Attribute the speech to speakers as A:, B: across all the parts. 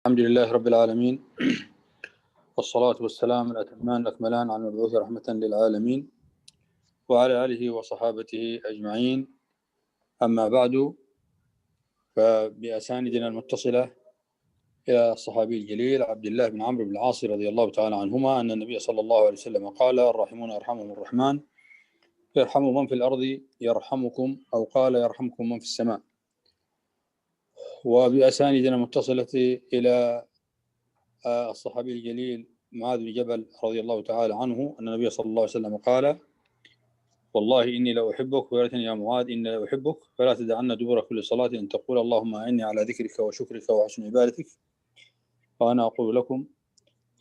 A: الحمد لله رب العالمين، والصلاة والسلام الأتمان الأكملان على المبعوث رحمة للعالمين وعلى آله وصحابته أجمعين. أما بعد، فبأساندنا المتصلة إلى الصحابي الجليل عبد الله بن عمرو بن العاص رضي الله تعالى عنهما أن النبي صلى الله عليه وسلم قال: الراحمون يرحمهم الرحمن يرحم من في الأرض يرحمكم، أو قال: يرحمكم من في السماء. وبأساندنا المتصلة إلى الصحابي الجليل معاذ بن جبل رضي الله تعالى عنه أن النبي صلى الله عليه وسلم قال: والله إني لأحبك، ولكن يا معاذ إني لأحبك فلا تدعن دبر كل صلاة أن تقول اللهم أعني على ذكرك وشكرك وحسن عبادتك. وأنا أقول لكم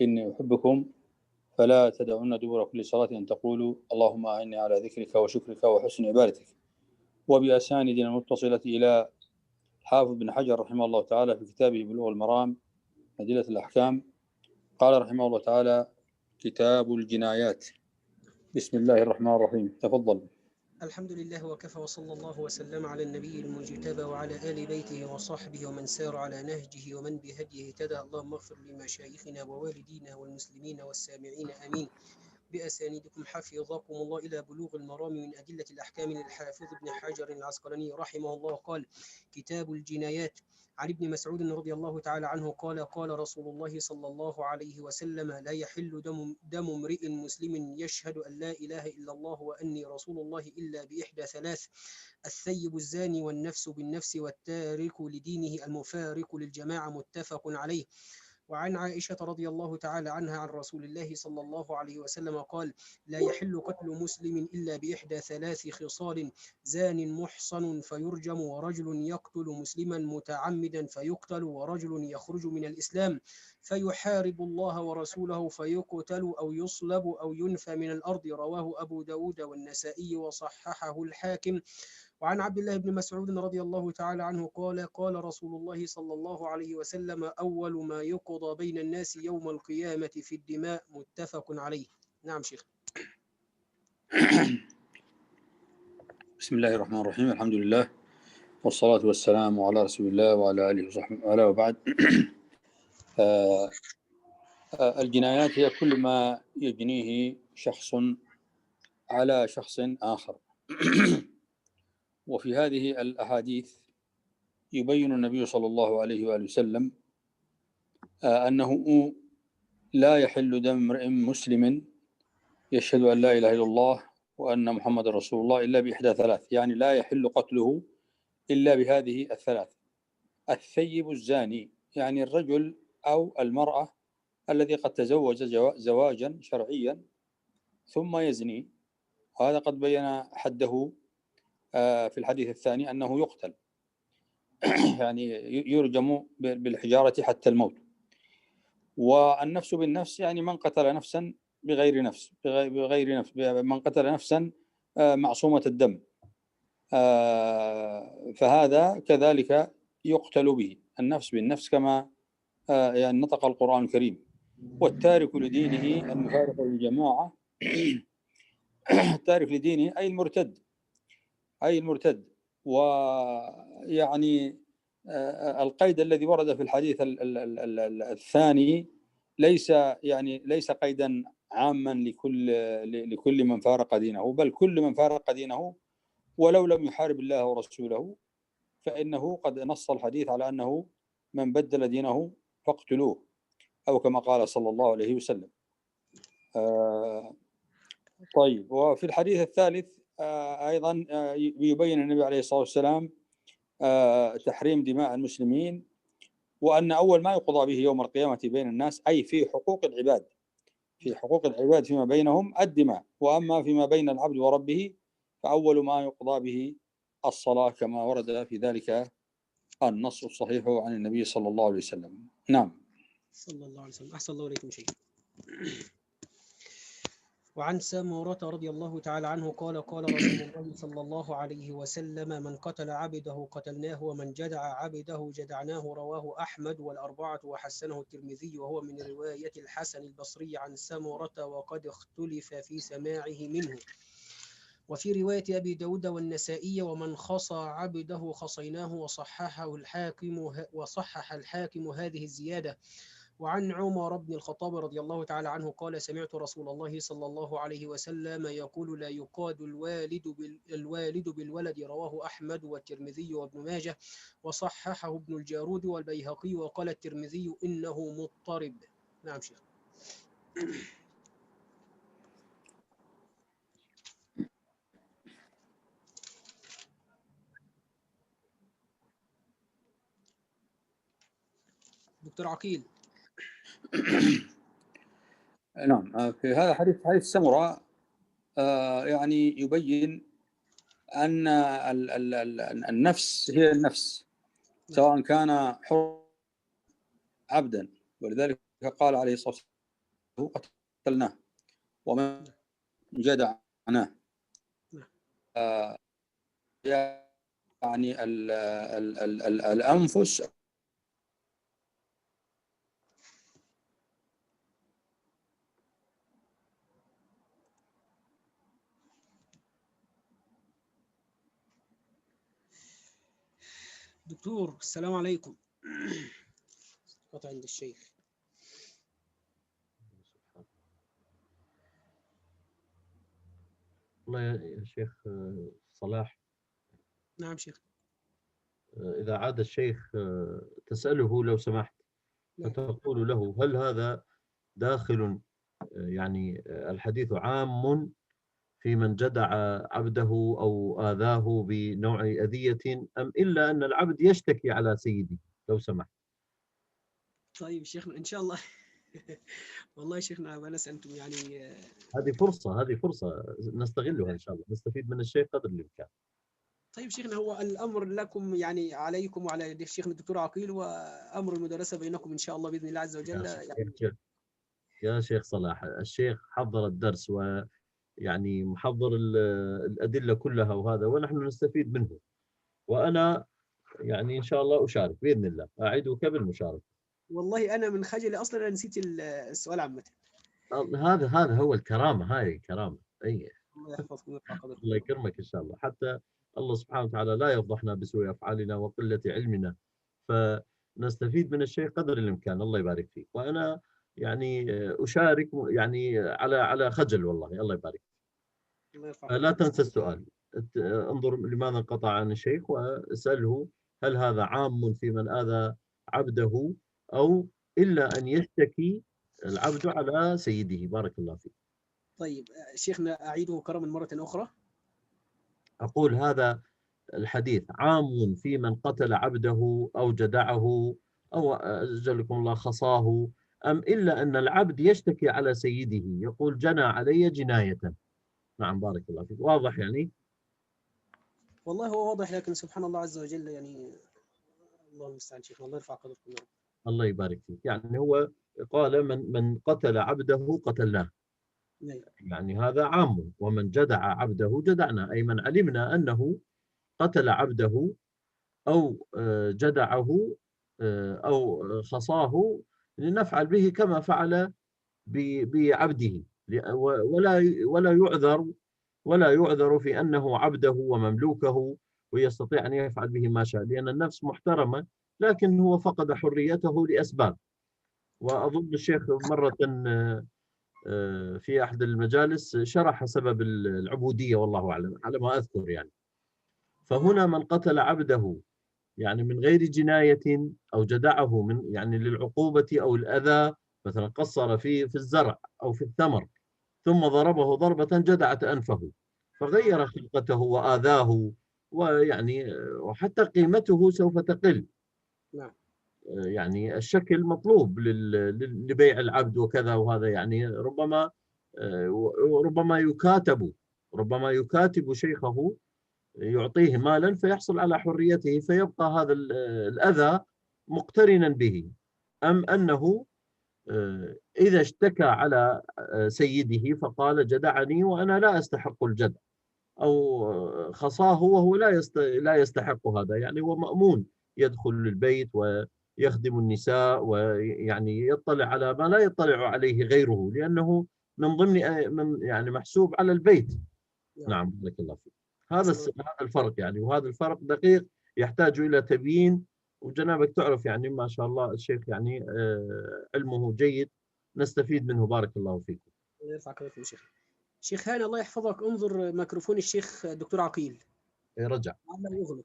A: إني أحبكم فلا تدعن دبر كل صلاة أن تقولوا اللهم أعني على ذكرك وشكرك وحسن عبادتك. وبأساندنا المتصلة إلى حافظ بن حجر رحمه الله تعالى في كتابه بلوغ المرام أدلة الأحكام قال رحمه الله تعالى: كتاب الجنايات. بسم الله الرحمن الرحيم. تفضل.
B: الحمد لله وكفى، وصلى الله وسلم على النبي المجتبى وعلى آل بيته وصحبه ومن سار على نهجه ومن بهديه اهتدى. اللهم اغفر لمشايخنا ووالدينا والمسلمين والسامعين آمين. بأسانيدكم حفظكم الله إلى بلوغ المرام من أدلة الأحكام للحافظ ابن حجر العسقلاني رحمه الله قال: كتاب الجنايات. عن ابن مسعود رضي الله تعالى عنه قال: قال رسول الله صلى الله عليه وسلم: لا يحل دم امرئ مسلم يشهد أن لا إله إلا الله وأني رسول الله إلا بإحدى ثلاث: الثيب الزاني، والنفس بالنفس، والتارك لدينه المفارق للجماعة. متفق عليه. وعن عائشة رضي الله تعالى عنها عن رسول الله صلى الله عليه وسلم قال: لا يحل قتل مسلم إلا بإحدى ثلاث خصال: زان محصن فيرجم، ورجل يقتل مسلما متعمدا فيقتل، ورجل يخرج من الإسلام فيحارب الله ورسوله فيقتل أو يصلب أو ينفى من الأرض. رواه أبو داود والنسائي وصححه الحاكم. وعن عبد الله بن مسعود رضي الله تعالى عنه قال: قال رسول الله صلى الله عليه وسلم: أول ما يقضى بين الناس يوم القيامة في الدماء. متفق عليه. نعم شيخ.
A: بسم الله الرحمن الرحيم. الحمد لله والصلاة والسلام على رسول الله وعلى آله وصحبه وعلى وبعد. الجنايات هي كل ما يجنيه شخص على شخص آخر. وفي هذه الأحاديث يبين النبي صلى الله عليه وآله وسلم أنه لا يحل دم امرئ مسلم يشهد أن لا إله إلا الله وأن محمد رسول الله إلا بإحدى ثلاث، يعني لا يحل قتله إلا بهذه الثلاث: الثيب الزاني، يعني الرجل أو المرأة الذي قد تزوج زواجا شرعيا ثم يزني، وهذا قد بين حده في الحديث الثاني أنه يقتل يعني يرجم بالحجارة حتى الموت. والنفس بالنفس، يعني من قتل نفسا بغير نفس من قتل نفسا معصومة الدم، فهذا كذلك يقتل به النفس بالنفس كما يعني نطق القرآن الكريم. والتارك لدينه المفارق للجماعة التارك لدينه أي المرتد. ويعني القيد الذي ورد في الحديث الثاني ليس قيدا عاما لكل من فارق دينه، بل كل من فارق دينه ولو لم يحارب الله ورسوله، فإنه قد نص الحديث على أنه من بدل دينه فاقتلوه، أو كما قال صلى الله عليه وسلم. طيب، وفي الحديث الثالث أيضا يبين النبي عليه الصلاة والسلام تحريم دماء المسلمين، وأن أول ما يقضى به يوم القيامة بين الناس أي في حقوق العباد فيما بينهم الدماء، وأما فيما بين العبد وربه فأول ما يقضى به الصلاة، كما ورد في ذلك النص الصحيح عن النبي صلى الله عليه وسلم. نعم.
B: صلى الله عليه وسلم. أحسن الله إليكم شيخ. وعن سمرة رضي الله تعالى عنه قال: قال رسول الله صلى الله عليه وسلم: من قتل عبده قتلناه، ومن جدع عبده جدعناه. رواه أحمد والأربعة وحسنه الترمذي، وهو من رواية الحسن البصري عن سمرة، وقد اختلف في سماعه منه. وفي رواية أبي داود والنسائي: ومن خصى عبده خصيناه. وصحح الحاكم هذه الزيادة. وعن عمر بن الخطاب رضي الله تعالى عنه قال: سمعت رسول الله صلى الله عليه وسلم يقول: لا يقاد الوالد بالولد. رواه أحمد والترمذي وابن ماجه، وصححه ابن الجارود والبيهقي، وقال الترمذي إنه مضطرب. نعم شيخ. دكتور عقيل.
A: نعم، في هذا حديث سمرة يعني يبين أن النفس هي النفس، سواء كان حر عبدا، ولذلك قال عليه الصلاة والسلام: قتلناه ومن جدعناه. يعني الأنفس
B: دكتور السلام عليكم. قطع عند الشيخ.
C: والله يا شيخ صلاح.
B: نعم شيخ.
C: إذا عاد الشيخ تسأله لو سمحت،
B: نعم.
C: فتقول له: هل هذا داخل يعني الحديث عام في من جدع عبده أو آذاه بنوع أذية، أم إلا أن العبد يشتكي على سيده؟ لو سمحت.
B: طيب شيخنا إن شاء الله. والله شيخنا ونس أنتم يعني
C: هذه فرصة نستغلها إن شاء الله، نستفيد من الشيخ قدر الإمكان.
B: طيب شيخنا، هو الأمر لكم يعني عليكم وعلى شيخنا الدكتور عقيل، وأمر المدرسة بينكم إن شاء الله بإذن الله عز وجل.
C: يا شيخ صلاح، الشيخ حضر الدرس ويعني محضر الأدلة كلها وهذا، ونحن نستفيد منه، وأنا يعني إن شاء الله أشارك بإذن الله، أعدك بالمشاركة.
B: والله أنا من خجلي أصلا أنا نسيت السؤال عامة.
C: هذا هو الكرامة، هاي الكرامة. أي
B: الله يحفظكم ويرفع قدركم.
C: الله يكرمك إن شاء الله، حتى الله سبحانه وتعالى لا يفضحنا بسوء أفعالنا وقلة علمنا، فنستفيد من الشيء قدر الإمكان. الله يبارك فيك. وأنا يعني أشارك يعني على خجل، والله الله يبارك.
B: الله يرفع
C: لا
B: قدركم.
C: تنسى السؤال، انظر لماذا انقطع عن الشيخ واسأله: هل هذا عام في من آذى عبده، أو إلا أن يشتكي العبد على سيده؟ بارك الله فيك.
B: طيب شيخنا أعيده كرما مرة أخرى.
C: أقول: هذا الحديث عام في من قتل عبده أو جدعه أو أجلكم الله خصاه، أم إلا أن العبد يشتكي على سيده، يقول: جنى علي جناية؟ نعم بارك الله فيك. واضح يعني؟
B: والله هو واضح، لكن سبحان الله عز وجل يعني الله المستعان. شيخنا الله يرفع قدركم يا رب.
C: الله يبارك فيك. يعني هو قال: من قتل عبده قتلناه،
B: نعم.
C: يعني هذا عام. ومن جدع عبده جدعنا، أي من علمنا أنه قتل عبده أو جدعه أو خصاه، لنفعل به كما فعل بعبده، ولا يعذر في أنه عبده ومملوكه ويستطيع أن يفعل به ما شاء، لأن النفس محترمة، لكن هو فقد حريته لأسباب. وأظن الشيخ مرة في أحد المجالس شرح سبب العبودية، والله أعلم على ما أذكر يعني. فهنا من قتل عبده يعني من غير جناية، أو جدعه من يعني للعقوبة أو الأذى، مثلا قصر في الزرع أو في الثمر، ثم ضربه ضربة جدعت أنفه، فغير خلقته وآذاه، ويعني وحتى قيمته سوف تقل.
B: نعم.
C: يعني الشكل مطلوب لبيع العبد وكذا وهذا، يعني ربما يكاتب شيخه يعطيه مالا فيحصل على حريته، فيبقى هذا الأذى مقترنا به. أم أنه إذا اشتكى على سيده فقال: جدعني وأنا لا أستحق الجدع، أو خصاه وهو لا يستحق هذا، يعني هو مأمون يدخل البيت ويخدم النساء، ويعني يطلع على ما لا يطلع عليه غيره، لأنه من ضمن يعني محسوب على البيت. نعم بارك الله فيك.
B: أحسن
C: هذا
B: الله.
C: الفرق يعني، وهذا الفرق دقيق يحتاج إلى تبيين. وجنابك تعرف يعني ما شاء الله الشيخ يعني علمه جيد، نستفيد منه. بارك الله فيكم.
B: الله يرفع قدركم شيخ. شيخ هاني الله يحفظك، انظر ميكروفون الشيخ الدكتور عقيل
C: رجع.
B: لعله يغلق.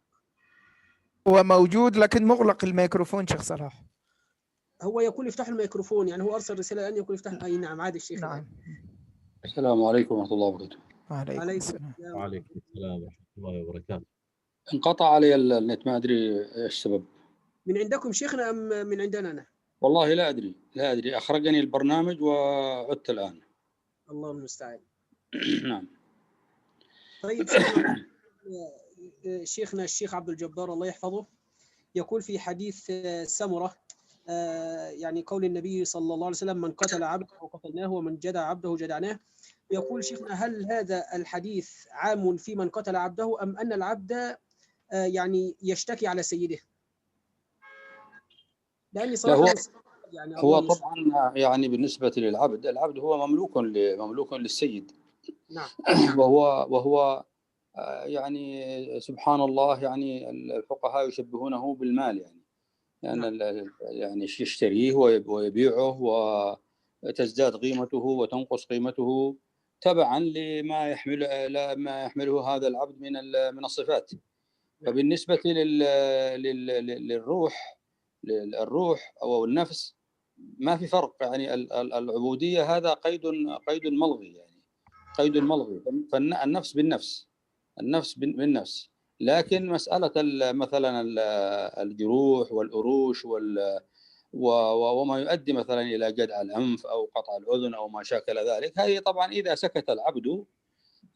D: هو موجود لكن مغلق الميكروفون شيخ صلاح.
B: هو يقول افتحوا الميكروفون، يعني هو ارسل رساله الان يقول افتح. اي نعم عاد الشيخ الان.
D: نعم.
A: السلام عليكم ورحمة الله وبركاته.
D: عليكم
B: عليكم
D: السلام.
B: السلام.
C: وعليكم السلام ورحمة الله وبركاته.
A: انقطع علي النت، ما أدري إيش السبب.
B: من عندكم شيخنا ام من عندنا انا؟
A: والله لا أدري أخرجني البرنامج وعدت الآن.
B: الله المستعان.
A: نعم.
B: طيب شيخنا، شيخنا الشيخ عبد الجبار الله يحفظه يقول في حديث سمرة، يعني قول النبي صلى الله عليه وسلم: من قتل عبده قتلناه ومن جدع عبده جدعناه. يقول شيخنا: هل هذا الحديث عام في من قتل عبده أم أن العبد يعني يشتكي على سيده؟ لأني
A: لا،
B: صراحة يعني
A: هو
B: الله
A: طبعا يعني بالنسبة للعبد، العبد هو مملوك للسيد.
B: نعم.
A: وهو يعني سبحان الله، يعني الفقهاء يشبهونه بالمال، يعني يعني يشتريه ويبيعه وتزداد قيمته وتنقص قيمته تبعا لما يحمله هذا العبد من الصفات. فبالنسبة للروح، أو النفس، ما في فرق. يعني العبودية هذا قيد ملغي، يعني قيد ملغي. فالنفس بالنفس، النفس بالنفس. لكن مسألة مثلا الجروح والأروش وما يؤدي مثلا إلى جدع الأنف أو قطع الأذن أو ما شاكل ذلك، هذه طبعا إذا سكت العبد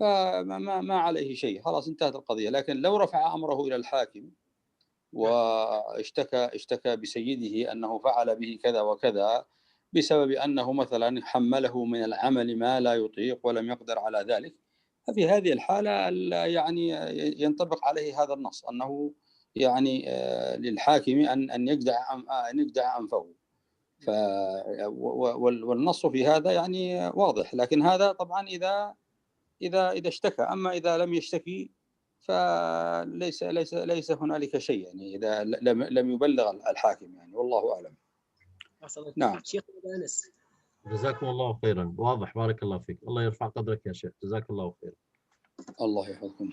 A: فما عليه شيء، خلاص انتهت القضية. لكن لو رفع أمره إلى الحاكم واشتكى بسيده أنه فعل به كذا وكذا بسبب أنه مثلا حمله من العمل ما لا يطيق ولم يقدر على ذلك، ففي هذه الحالة يعني ينطبق عليه هذا النص، أنه يعني للحاكم أن يجدع أنفه. والنص في هذا يعني واضح. لكن هذا طبعا إذا اشتكى. أما إذا لم يشتكي فليس هنالك شيء، يعني إذا لم يبلغ الحاكم، يعني والله أعلم. نعم.
B: شيخ أنس،
C: جزاكم الله خيرا. واضح. بارك الله فيك. الله يرفع قدرك يا شيخ. جزاك الله خيرا.
A: الله يحفظكم.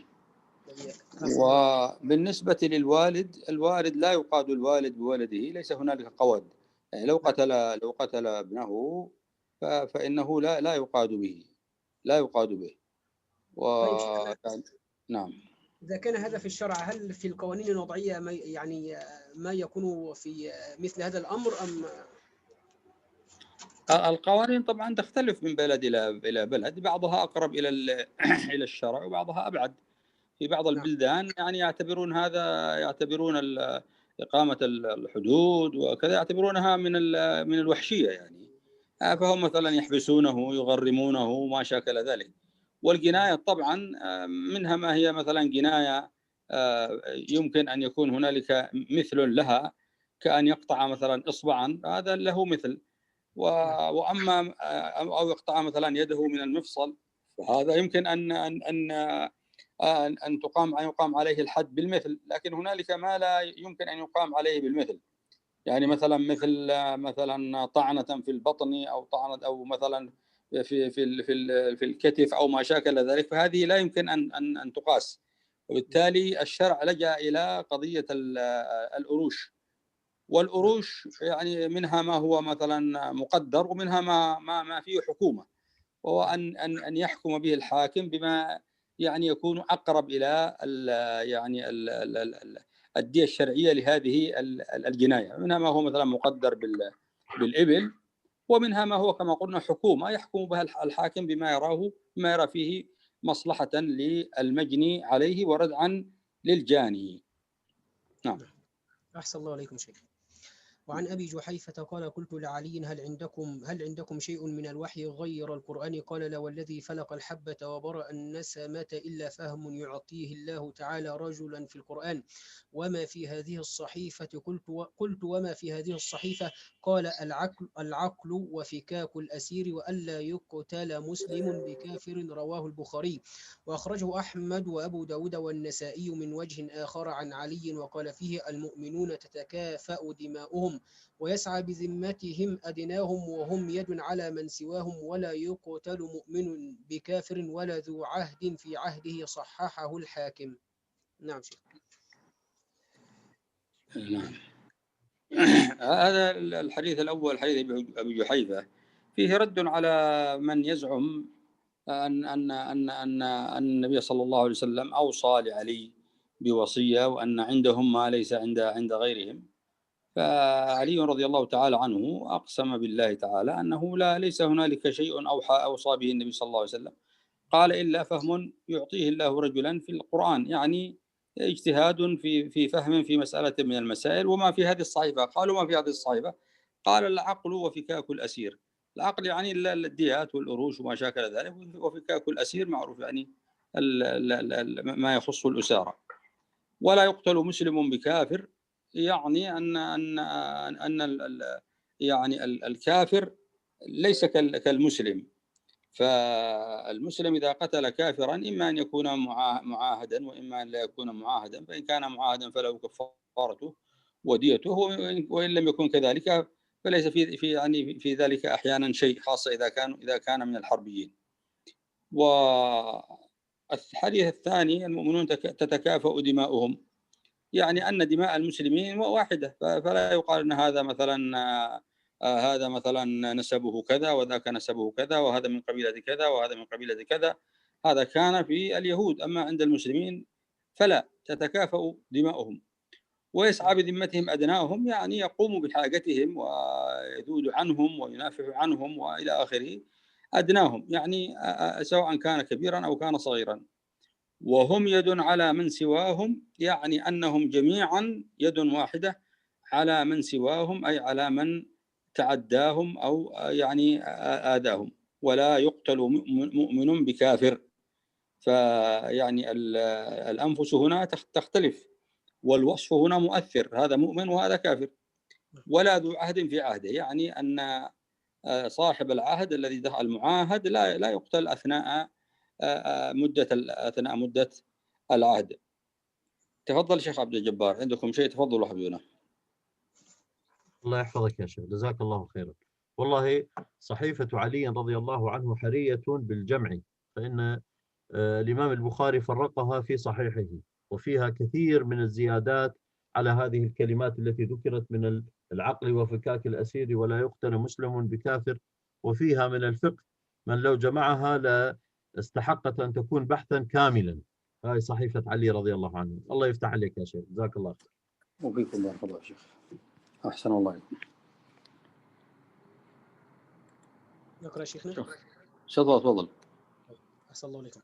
A: وبالنسبة للوالد، الوالد لا يقاد الوالد بولده، ليس هنالك قواد. يعني لو قتل ابنه فإنه لا يقاد به، لا يقاد به.
B: طيب شيخنا،
A: نعم.
B: إذا كان هذا في الشرع، هل في القوانين الوضعية ما يكون في مثل هذا الأمر أم؟
A: القوانين طبعا تختلف من بلد إلى بلد، بعضها أقرب إلى الشرع وبعضها أبعد. في بعض البلدان يعني يعتبرون إقامة الحدود وكذا يعتبرونها من الوحشية، يعني فهم مثلا يحبسونه يغرمونه ما شاكل ذلك. والجناية طبعا منها ما هي مثلا جناية يمكن أن يكون هنالك مثل لها، كأن يقطع مثلا إصبعا، هذا له مثل. وأما أو يقطع مثلا يده من المفصل، فهذا يمكن أن يقام عليه الحد بالمثل. لكن هنالك ما لا يمكن أن يقام عليه بالمثل، يعني مثلا طعنة في البطن أو طعنة أو مثلا في الكتف أو ما شاكل ذلك، فهذه لا يمكن أن تقاس. وبالتالي الشرع لجأ إلى قضية الأروش. والأروش يعني منها ما هو مثلا مقدر ومنها ما فيه حكومة، وهو أن يحكم به الحاكم بما يعني يكون أقرب إلى الدية الشرعية لهذه الجناية. منها ما هو مثلا مقدر بالإبل، ومنها ما هو كما قلنا حكومة يحكم بها الحاكم بما يرى فيه مصلحة للمجني عليه وردعا للجاني. نعم.
B: أحسن الله عليكم شيخ. وعن أبي جحيفة قال: قلت لعلي: هل عندكم شيء من الوحي غير القرآن؟ قال: لا والذي فلق الحبة وبرأ النسمة إلا فهم يعطيه الله تعالى رجلا في القرآن. وما في هذه الصحيفة؟ قلت وما في هذه الصحيفة؟ قال العقل وفكاك الأسير وألا يقتل مسلم بكافر، رواه البخاري. وأخرجه أحمد وأبو داود والنسائي من وجه آخر عن علي وقال فيه: المؤمنون تتكافأ دماؤهم ويسعى بذمتهم أدناهم وهم يد على من سواهم، ولا يقتل مؤمن بكافر ولا ذو عهد في عهده. صححه الحاكم. نعم شيخ.
A: نعم. هذا الحديث الأول حديث أبي جحيفة فيه رد على من يزعم أن النبي صلى الله عليه وسلم أوصى لعلي بوصية وأن عندهم ما ليس عند غيرهم. فعلي رضي الله تعالى عنه أقسم بالله تعالى أنه ليس هنالك شيء أوصى به النبي صلى الله عليه وسلم، قال إلا فهم يعطيه الله رجلا في القرآن، يعني اجتهاد في فهم في مسألة من المسائل. وما في هذه الصحيفة؟ قالوا ما في هذه الصحيفة؟ قال العقل وفكاك الأسير. العقل يعني الديات والأروش وما شاكل ذلك، وفكاك الأسير معروف يعني ما يخص الأسارة. ولا يقتل مسلم بكافر، يعني يعني الكافر ليس كالمسلم. فالمسلم إذا قتل كافرا إما أن يكون معاهدا وإما أن لا يكون معاهدا، فإن كان معاهدا فله كفارته وديته، وإن لم يكن كذلك فليس في ذلك أحيانا شيء، خاصة إذا كان من الحربيين. والحديث الثاني: المؤمنون تتكافأ دماؤهم، يعني أن دماء المسلمين واحدة، فلا يقال أن هذا مثلا نسبه كذا وذاك نسبه كذا، وهذا من قبيلة كذا وهذا من قبيلة كذا. هذا كان في اليهود، أما عند المسلمين فلا، تتكافأ دماؤهم ويسعى بذمتهم أدناهم، يعني يقوم بحاجتهم ويذود عنهم وينافع عنهم وإلى آخره. أدناهم يعني سواء كان كبيرا أو كان صغيرا. وهم يد على من سواهم، يعني أنهم جميعا يد واحدة على من سواهم، أي على من تعداهم أو يعني آذاهم. ولا يقتل مؤمن بكافر. فيعني الأنفس هنا تختلف، والوصف هنا مؤثر، هذا مؤمن وهذا كافر. ولا ذو عهد في عهده، يعني أن صاحب العهد الذي دخل المعاهد لا يقتل أثناء مدة العهد. تفضل شيخ عبد الجبار، عندكم شيء؟ تفضلوا حبيبنا.
C: الله يحفظك يا شيخ، جزاك الله خيرا. والله صحيفة علي رضي الله عنه حرية بالجمع، فإن الإمام البخاري فرقها في صحيحه، وفيها كثير من الزيادات على هذه الكلمات التي ذكرت من العقل وفكاك الأسير ولا يقتل مسلم بكافر. وفيها من الفقه من لو جمعها لاستحقت أن تكون بحثا كاملا. هاي صحيفة علي رضي الله عنه. الله يفتح عليك يا شيخ، جزاك الله خير.
A: وفيكم بارك الله شيخ، أحسن الله عليكم.
B: نقرأ شيخنا.
A: تفضل.
B: أحسن الله عليكم.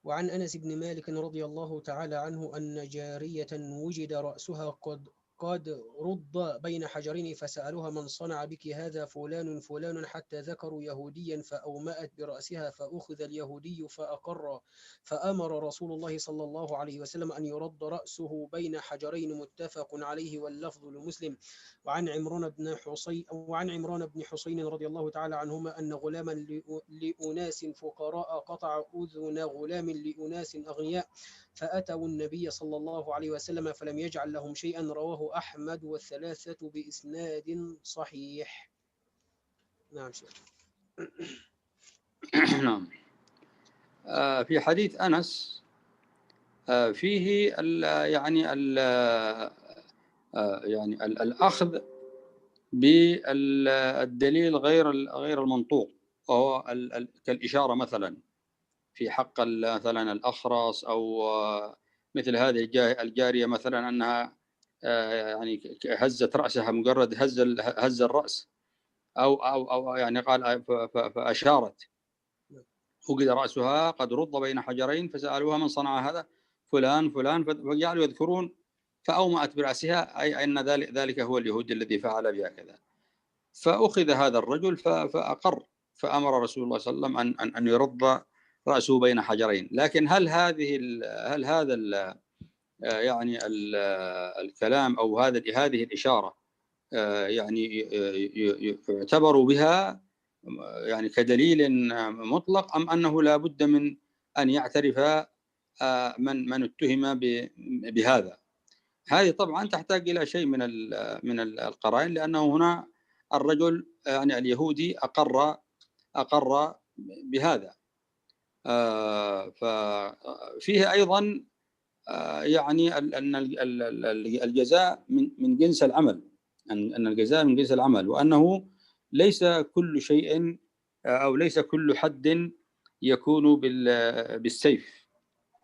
B: وعن أنس بن مالك رضي الله تعالى عنه أن جارية وجد رأسها قد رد بين حجرين، فسألوها: من صنع بك هذا؟ فلان فلان، حتى ذكروا يهوديا، فأومأت برأسها، فأخذ اليهودي فأقر، فأمر رسول الله صلى الله عليه وسلم أن يرد رأسه بين حجرين، متفق عليه واللفظ لمسلم. وعن عمران بن حسين رضي الله تعالى عنهما أن غلاما لأناس فقراء قطع أذن غلام لأناس أغنياء، فأتوا النبي صلى الله عليه وسلم فلم يجعل لهم شيئا. رواه أحمد والثلاثة بإسناد صحيح. نعم شيخ.
A: نعم. في حديث أنس فيه يعني الأخذ بالدليل غير المنطوق، وهو كالإشارة مثلا في حق مثلا الأخرس، أو مثل هذه الجارية مثلا أنها يعني هزت رأسها، مجرد هز الرأس، أو يعني قال فأشارت، فقد رأسها قد رد بين حجرين، فسألوها: من صنع هذا؟ فلان فلان، فجعلوا يذكرون، فأومأت برأسها، أي أن ذلك هو اليهودي الذي فعل بها كذا. فأخذ هذا الرجل فأقر، فأمر رسول الله صلى الله عليه وسلم أن يرد رأسه بين حجرين. لكن هل هذا يعني الكلام أو هذه الإشارة يعني يعتبر بها يعني كدليل مطلق، أم أنه لا بد من أن يعترف من اتهم بهذا؟ هذه طبعا تحتاج إلى شيء من القرائن، لأنه هنا الرجل يعني اليهودي أقر بهذا. ففيه أيضا يعني أن الجزاء من جنس العمل، أن الجزاء من جنس العمل، وأنه ليس كل شيء أو ليس كل حد يكون بالسيف،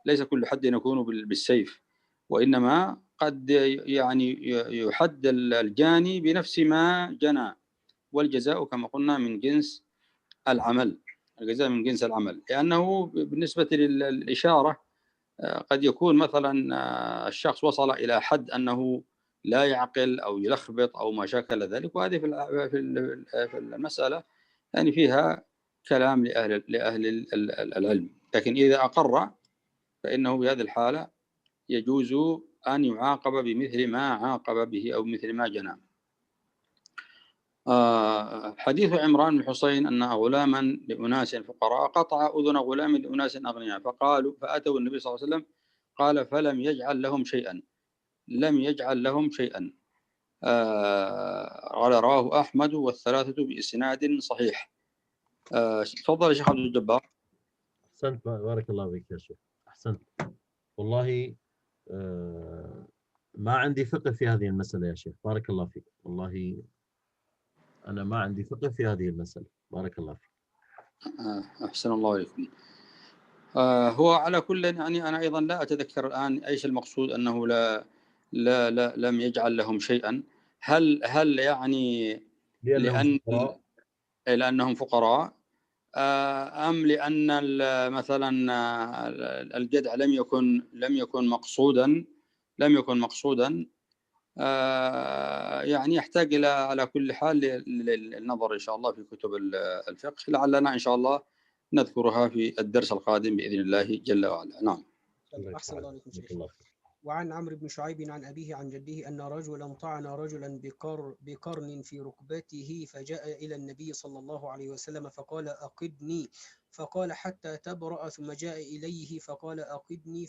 A: ليس كل حد يكون بالسيف، وإنما قد يعني يحد الجاني بنفس ما جنى، والجزاء كما قلنا من جنس العمل، الجزاء من جنس العمل، لأنه بالنسبة للإشارة قد يكون مثلا الشخص وصل إلى حد أنه لا يعقل أو يلخبط أو ما شاكل ذلك، وهذه في المسألة يعني فيها كلام لأهل العلم. لكن إذا أقر فإنه بهذه الحالة يجوز أن يعاقب بمثل ما عاقب به أو مثل ما جنى. حديث عمران بن حسين أن غلاما لأناس فقراء قطع أذن غلام لأناس أغنياء، فأتوا النبي صلى الله عليه وسلم قال فلم يجعل لهم شيئا، لم يجعل لهم شيئا. قال رواه أحمد والثلاثة بإسناد صحيح. تفضل يا شيخ عبد الجبار.
C: أحسنت، بارك الله فيك يا شيخ، أحسنت. والله ما عندي فقه في هذه المسألة يا شيخ، بارك الله فيك. والله أنا ما عندي فقه في هذه المسألة، بارك الله فيك.
A: أحسن الله إليكم. هو على كل يعني أنا أيضا لا أتذكر الآن إيش المقصود أنه لم يجعل لهم شيئا. هل يعني لأنهم فقراء أم لأن مثلا الجدع لم يكن مقصودا يعني يحتاج إلى على كل حال للنظر إن شاء الله في كتب الفقه، لعلنا إن شاء الله نذكرها في الدرس القادم بإذن الله جل وعلا. نعم.
B: أحسن الله عليكم شيخ. وعن عمرو بن شعيب عن أبيه عن جده أن رجلا طعن رجلا بقرن في ركبته، فجاء إلى النبي صلى الله عليه وسلم فقال أقدني، فقال حتى تبرأ، ثم جاء إليه فقال أقدني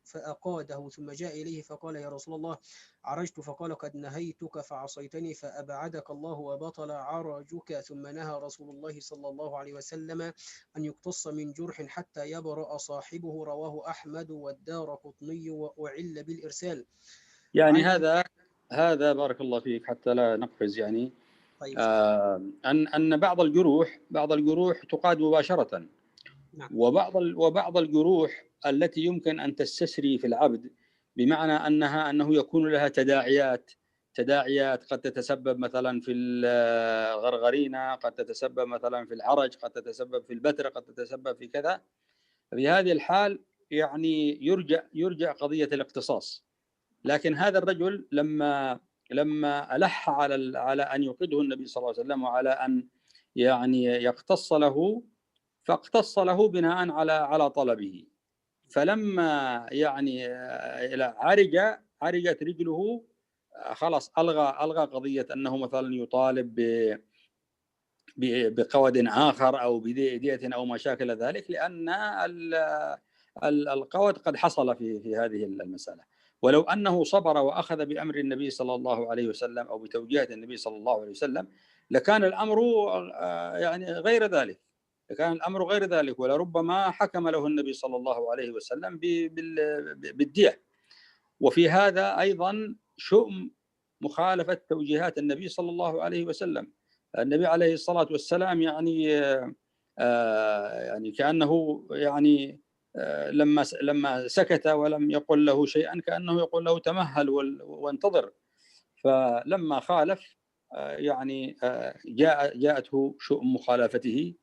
B: فأقاده، ثم جاء إليه فقال يا رسول الله عرجت، فقال قد نهيتك فعصيتني فأبعدك الله وبطل عرجك. ثم نهى رسول الله صلى الله عليه وسلم أن يقتص من جرح حتى يبرأ صاحبه. رواه أحمد والدارقطني وعل بالإرسال.
A: يعني هذا بارك الله فيك حتى لا نقفز يعني.
B: طيب.
A: أن بعض الجروح تقاد مباشرة.
B: نعم.
A: وبعض الجروح التي يمكن أن تستسري في العبد، بمعنى أنه يكون لها تداعيات قد تتسبب مثلا في الغرغرينة، قد تتسبب مثلا في العرج، قد تتسبب في البتر، قد تتسبب في كذا. في هذه الحال يعني يرجع قضية الاقتصاص. لكن هذا الرجل لما ألح على أن يوقظه النبي صلى الله عليه وسلم وعلى أن يعني يقتص له، فاقتص له بناء على طلبه. فلما يعني عرجت رجله، خلاص ألغى قضية أنه مثلا يطالب بقود آخر أو بدية أو ما شاكل ذلك، لأن القود قد حصل في هذه المسألة. ولو أنه صبر وأخذ بأمر النبي صلى الله عليه وسلم أو بتوجيهات النبي صلى الله عليه وسلم لكان الأمر يعني غير ذلك، ولربما حكم له النبي صلى الله عليه وسلم بالدية. وفي هذا أيضا شؤم مخالفة توجيهات النبي صلى الله عليه وسلم. النبي عليه الصلاة والسلام يعني كأنه يعني لما سكت ولم يقل له شيئا كأنه يقول له تمهل وانتظر. فلما خالف يعني جاءته شؤم مخالفته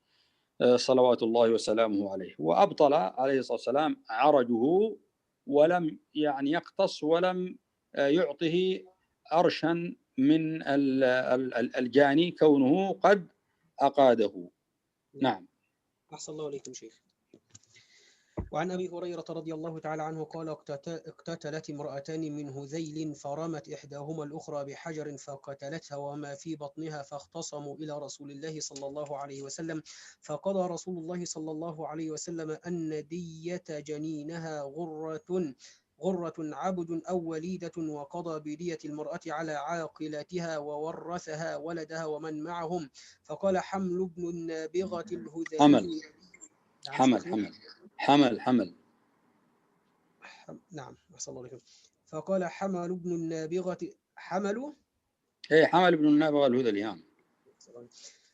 A: صلوات الله وسلامه عليه، وأبطل عليه الصلاة والسلام عرجه، ولم يعني يقتص ولم يعطه أرشا من الجاني كونه قد أقاده. نعم.
B: أحسن الله عليكم شيخ. وعن أبي هريرة رضي الله تعالى عنه قال: اقتتلت امرأتان من هذيل فرمت إحداهما الأخرى بحجر فقتلتها وما في بطنها، فاختصموا إلى رسول الله صلى الله عليه وسلم، فقضى رسول الله صلى الله عليه وسلم أن دية جنينها غرة عبد أو وليدة، وقضى بدية المرأة على عاقلتها وورثها ولدها ومن معهم. فقال حمل بن النابغة
A: حمل
B: الهذلي. نعم
A: حمل
B: شيخنا.
A: حمل.
B: نعم أحسن الله عليكم. فقال حمل بن النابغة
A: حمل بن النابغة الهذلي. نعم.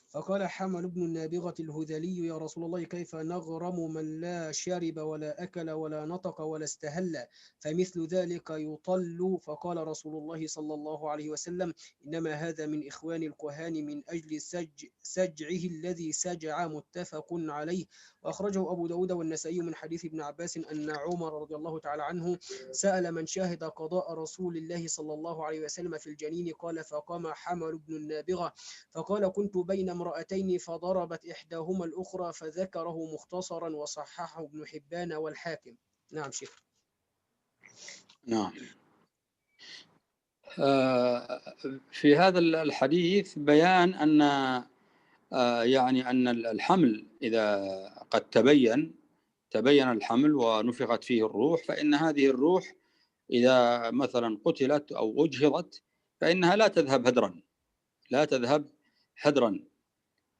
B: فقال حمل بن النابغة الهذلي: يا رسول الله، كيف نغرم من لا شرب ولا أكل ولا نطق ولا استهل، فمثل ذلك يطل؟ فقال رسول الله صلى الله عليه وسلم: إنما هذا من إخوان الكهان من أجل سجعه الذي سجع، متفق عليه. وأخرجه أبو داود والنسائي من حديث ابن عباس أن عمر رضي الله تعالى عنه سأل من شاهد قضاء رسول الله صلى الله عليه وسلم في الجنين، قال: فقام حمل بن النابغة فقال: كنت بين امرأتين فضربت إحداهما الأخرى، فذكره مختصرا وصححه ابن حبان والحاكم. نعم شيخ.
A: نعم. في هذا الحديث بيان أن يعني أن الحمل إذا قد تبين الحمل ونفخت فيه الروح، فإن هذه الروح إذا مثلا قتلت أو أجهضت فإنها لا تذهب هدرا.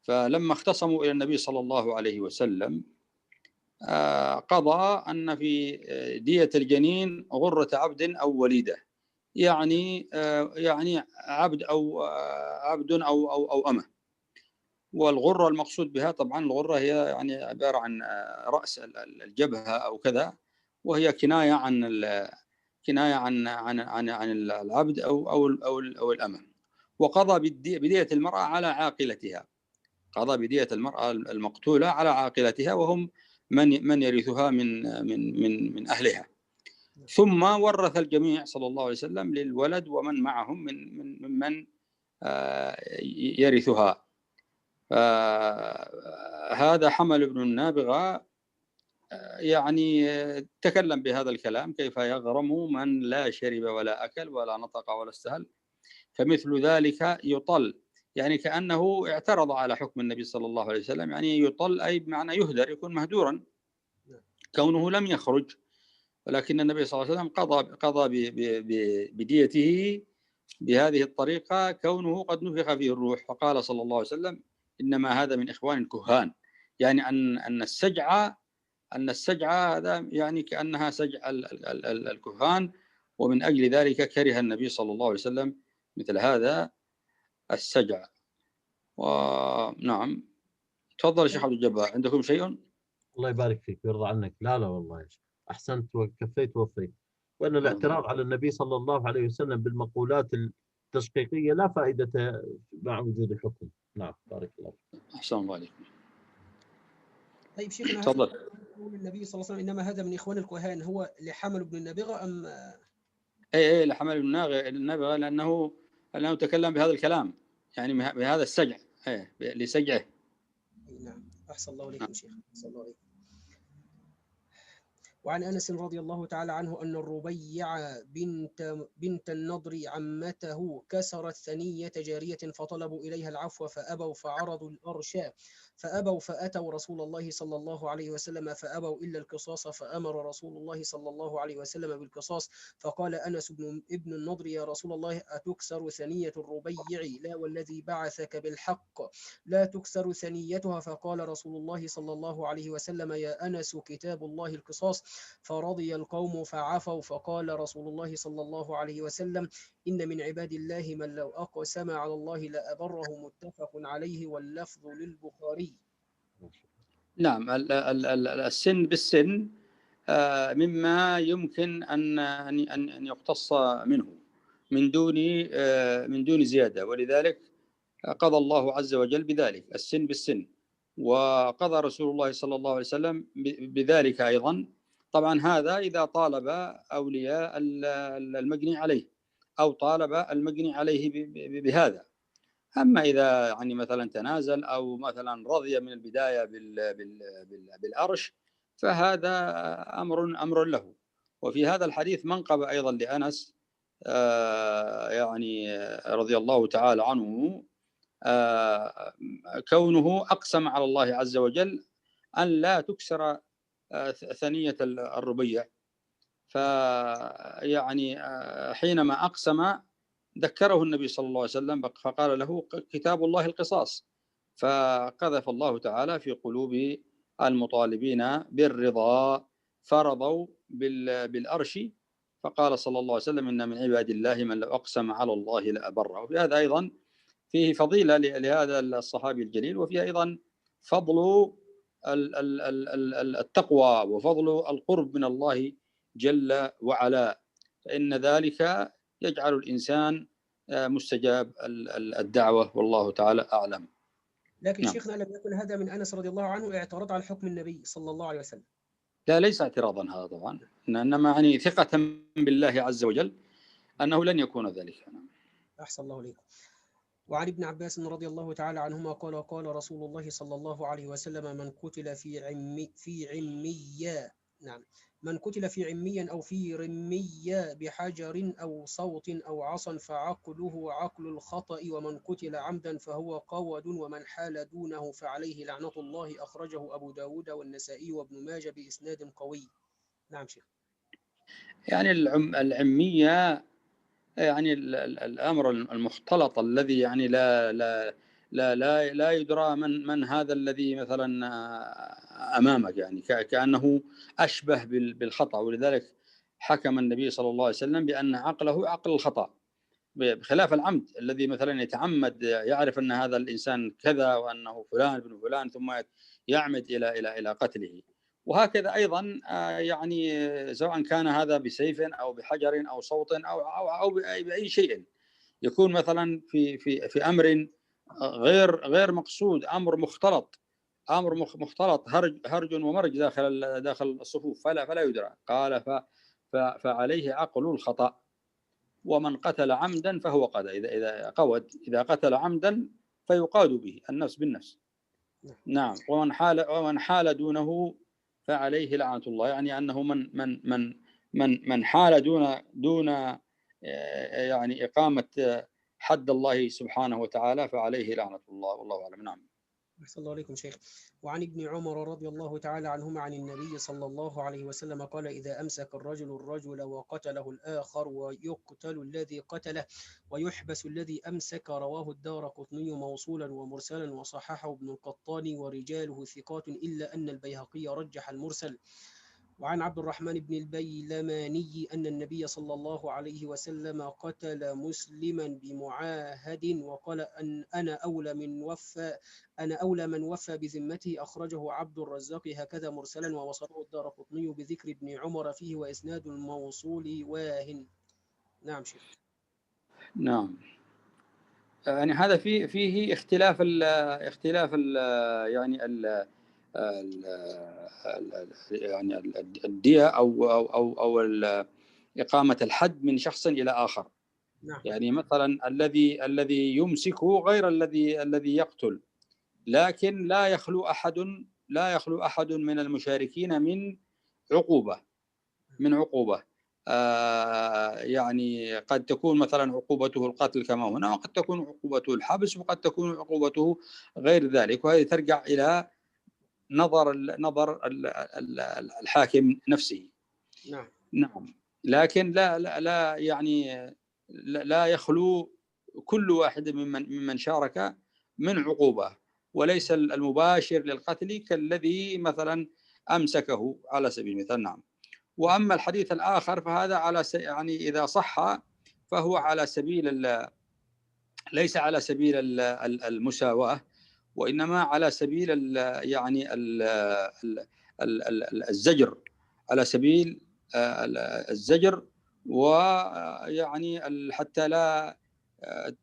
A: فلما اختصموا إلى النبي صلى الله عليه وسلم قضى أن في دية الجنين غرة عبد أو وليدة، يعني عبد أو أمة. والغرة المقصود بها طبعا الغرة هي يعني عبارة عن رأس الجبهة أو كذا، وهي كناية عن العبد أو الأمة. وقضى بدية المرأة على عاقلتها، قضى بدية المرأة المقتولة على عاقلتها، وهم من يرثها من أهلها. ثم ورث الجميع صلى الله عليه وسلم للولد ومن معهم ممن يرثها. هذا حمل بن النابغة يعني تكلم بهذا الكلام: كيف يغرم من لا شرب ولا أكل ولا نطق ولا استهل، فمثل ذلك يطل. يعني كأنه اعترض على حكم النبي صلى الله عليه وسلم، يعني يطل أي بمعنى يهدر، يكون مهدورا كونه لم يخرج. ولكن النبي صلى الله عليه وسلم قضى بديته بهذه الطريقة كونه قد نفخ فيه الروح. فقال صلى الله عليه وسلم: إنما هذا من إخوان الكهان، يعني أن السجع هذا يعني كأنها سجع الكهان، ومن أجل ذلك كره النبي صلى الله عليه وسلم مثل هذا السجع. ونعم. تفضل يا شيخ عبد الجبار، عندكم شيء؟
C: الله يبارك فيك ويرضى عنك. لا والله يا شيخ، أحسنت وكفيت ووفيت. وأن الاعتراض على النبي صلى الله عليه وسلم بالمقولات التشقيقية لا فائدة مع وجود الحكم. نعم بارك الله.
A: أحسن الله عليكم.
B: طيب شيخنا،
A: تفضل.
B: قول النبي صلى الله عليه وسلم: إنما هذا من إخوان الكهان، هو لحمل بن النابغة أم؟
A: أي لحمل بن النابغة، لأنه تكلم بهذا الكلام، يعني بهذا السجع، لسجعه.
B: نعم أحسن الله عليكم شيخ، أحسن الله عليكم. وعن أنس رضي الله تعالى عنه أن الربيع بنت النضر عمته كسرت ثنية جارية، فطلبوا إليها العفو فأبوا، فعرضوا الأرشاء فأبوا، فأتوا رسول الله صلى الله عليه وسلم فأبوا إلا القصاص، فأمر رسول الله صلى الله عليه وسلم بالقصاص. فقال أنس ابن النضر: يا رسول الله، أتكسر ثنية الربيع؟ لا والذي بعثك بالحق لا تكسر ثنيتها. فقال رسول الله صلى الله عليه وسلم: يا أنس، كتاب الله القصاص. فرضي القوم فعفوا. فقال رسول الله صلى الله عليه وسلم: إن من عباد الله من لو أقسم على الله لأبره، متفق عليه، واللفظ للبخاري.
A: نعم. السن بالسن مما يمكن أن يقتص منه من دون زيادة، ولذلك قضى الله عز وجل بذلك السن بالسن. وقضى رسول الله صلى الله عليه وسلم بذلك أيضا. طبعا هذا إذا طالب أولياء المجني عليه أو طالب المجني عليه بهذا. أما إذا يعني مثلا تنازل أو مثلا رضي من البداية بالأرش، فهذا أمر له. وفي هذا الحديث منقبة أيضا لأنس يعني رضي الله تعالى عنه، كونه أقسم على الله عز وجل أن لا تكسر ثنية الربيع. فيعني حينما أقسم ذكره النبي صلى الله عليه وسلم فقال له كتاب الله القصاص، فقذف الله تعالى في قلوب المطالبين بالرضا فرضوا بالأرش، فقال صلى الله عليه وسلم إن من عباد الله من لو أقسم على الله لأبره. وبهذا أيضا فيه فضيلة لهذا الصحابي الجليل، وفيه أيضا فضل التقوى وفضل القرب من الله جل وعلا، فإن ذلك يجعل الإنسان مستجاب الدعوة، والله تعالى أعلم.
B: لكن شيخنا لم يكن هذا من أنس رضي الله عنه اعتراض على حكم النبي صلى الله عليه وسلم؟
A: لا، ليس اعتراضا هذا طبعا، إنما يعني ثقة بالله عز وجل أنه لن يكون ذلك.
B: أحسن الله إليكم. وعن ابن عباس رضي الله تعالى عنهما قال قال رسول الله صلى الله عليه وسلم من قتل في عمية نعم من قتل في عميا أو في رمية بحجر أو صوت أو عصا فعقله عقل الخطأ، ومن قتل عمدا فهو قود، ومن حال دونه فعليه لعنة الله. أخرجه أبو داود والنسائي وابن ماجه بإسناد قوي. نعم شيخ.
A: يعني العمية يعني الأمر المختلط الذي يعني لا يدرى من هذا الذي مثلا أمامك، يعني كأنه أشبه بالخطأ، ولذلك حكم النبي صلى الله عليه وسلم بأن عقله عقل الخطأ، بخلاف العمد الذي مثلا يتعمد، يعرف أن هذا الإنسان كذا وأنه فلان ابن فلان ثم يعمد إلى قتله. وهكذا أيضا يعني سواء كان هذا بسيف أو بحجر أو صوت أو بأي شيء، يكون مثلا في أمر غير مقصود، أمر مختلط، هرج ومرج داخل الصفوف، فلا يدرى. قال فعليه عقل الخطأ، ومن قتل عمدا فهو قاد، إذا قتل عمدا فيقاد به النفس بالنفس. نعم. ومن حال دونه فعليه لعنة الله، يعني أنه من حال دون يعني إقامة حد الله سبحانه وتعالى فعليه لعنة الله، والله أعلم. نعم.
B: أحسن الله عليكم شيخ. وعن ابن عمر رضي الله تعالى عنهما عن النبي صلى الله عليه وسلم قال إذا أمسك الرجل وقتله الآخر ويقتل الذي قتله ويحبس الذي أمسك. رواه الدارقطني موصولا ومرسلا وصححه ابن القطان ورجاله ثقات، إلا أن البيهقي رجح المرسل. وعن عبد الرحمن بن البيلماني أن النبي صلى الله عليه وسلم قتل مسلما بمعاهد وقال أن أنا أولى من وفى بذمته. أخرجه عبد الرزاق هكذا مرسلا، ووصله الدارقطني بذكر ابن عمر فيه وإسناد الموصول واهن. نعم شيخ.
A: نعم. يعني هذا فيه اختلاف يعني يعني الدية أو إقامة الحد من شخص إلى آخر.
B: نعم.
A: يعني مثلا الذي يمسك غير الذي يقتل، لكن لا يخلو أحد من المشاركين من عقوبة. يعني قد تكون مثلا عقوبته القتل كما هنا، وقد تكون عقوبته الحبس، وقد تكون عقوبته غير ذلك، وهذه ترجع إلى نظر الحاكم نفسه. نعم. لكن لا يعني لا يخلو كل واحد ممن شارك من عقوبة، وليس المباشر للقتل كالذي مثلا أمسكه على سبيل المثال. نعم. وأما الحديث الآخر فهذا يعني إذا صح فهو على سبيل ليس على سبيل المساواة، وإنما على سبيل يعني الزجر، على سبيل الزجر، ويعني حتى لا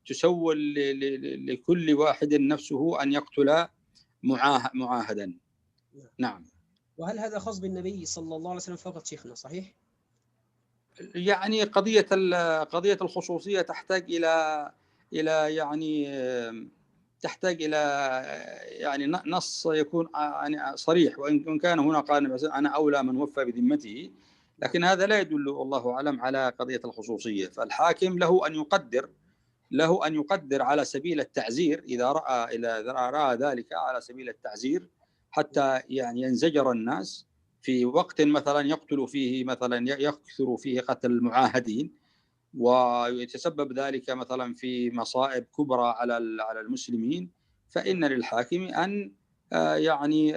A: تسول لكل واحد نفسه أن يقتل معاهدا. نعم.
B: وهل هذا خاص بالنبي صلى الله عليه وسلم فقط شيخنا؟ صحيح؟
A: يعني قضية الخصوصية تحتاج إلى يعني تحتاج إلى يعني نص يكون يعني صريح، وإن كان هنا قال مثلا أنا أولى من وفى بذمته، لكن هذا لا يدل والله أعلم على قضية الخصوصية. فالحاكم له أن يقدر على سبيل التعزير إذا رأى ذلك على سبيل التعزير، حتى يعني ينزجر الناس في وقت مثلا يقتل فيه، مثلا يكثر فيه قتل المعاهدين، ويتسبب ذلك مثلا في مصائب كبرى على المسلمين، فإن للحاكم أن يعني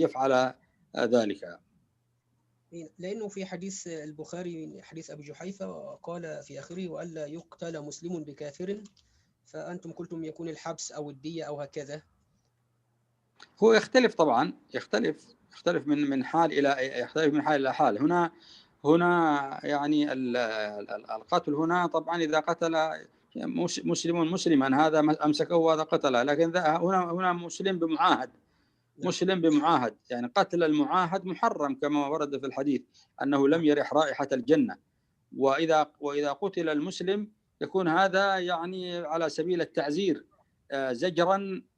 A: يفعل ذلك.
B: لأنه في حديث البخاري حديث أبي جحيفة قال في آخره وألا يقتل مسلم بكافر، فأنتم قلتم يكون الحبس أو الدية أو هكذا.
A: هو يختلف طبعا، يختلف من حال إلى حال. هنا يعني القتل هنا طبعا إذا قتل مسلما هذا أمسكه وهذا قتله، لكن هنا مسلم بمعاهد، يعني قتل المعاهد محرم كما ورد في الحديث أنه لم يرح رائحة الجنة. وإذا قتل المسلم يكون هذا يعني على سبيل التعزير،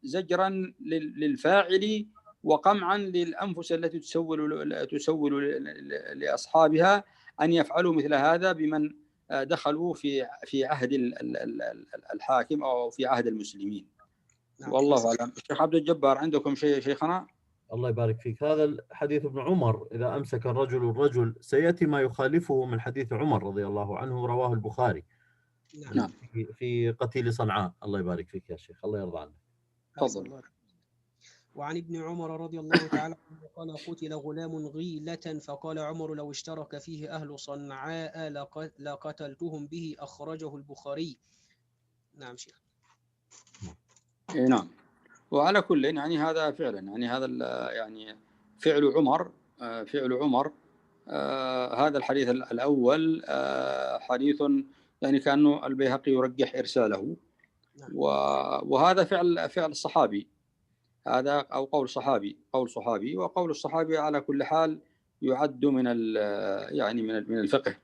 A: زجرا للفاعل وقمعا للأنفس التي تسول لأصحابها أن يفعلوا مثل هذا بمن دخلوا في عهد الحاكم أو في عهد المسلمين. والله أعلم. الشيخ عبد الجبار عندكم شيء شيخنا؟
C: الله يبارك فيك. هذا حديث ابن عمر إذا أمسك الرجل سيأتي ما يخالفه من حديث عمر رضي الله عنه، رواه البخاري.
A: نعم.
C: في قتيل صنعاء. الله يبارك فيك يا شيخ، الله يرضى عنك.
A: تفضل.
B: وعن ابن عمر رضي الله تعالى عنه قال قتل غلام غيلة فقال عمر لو اشترك فيه أهل صنعاء لقتلتهم به، أخرجه البخاري. نعم شيخ.
A: نعم. وعلى كل يعني هذا فعلا يعني هذا يعني فعل عمر هذا الحديث الأول حديث يعني كأنه البيهقي يرجح إرساله، وهذا فعل الصحابي، هذا أو قول صحابي، وقول الصحابي على كل حال يعد يعني من الفقه،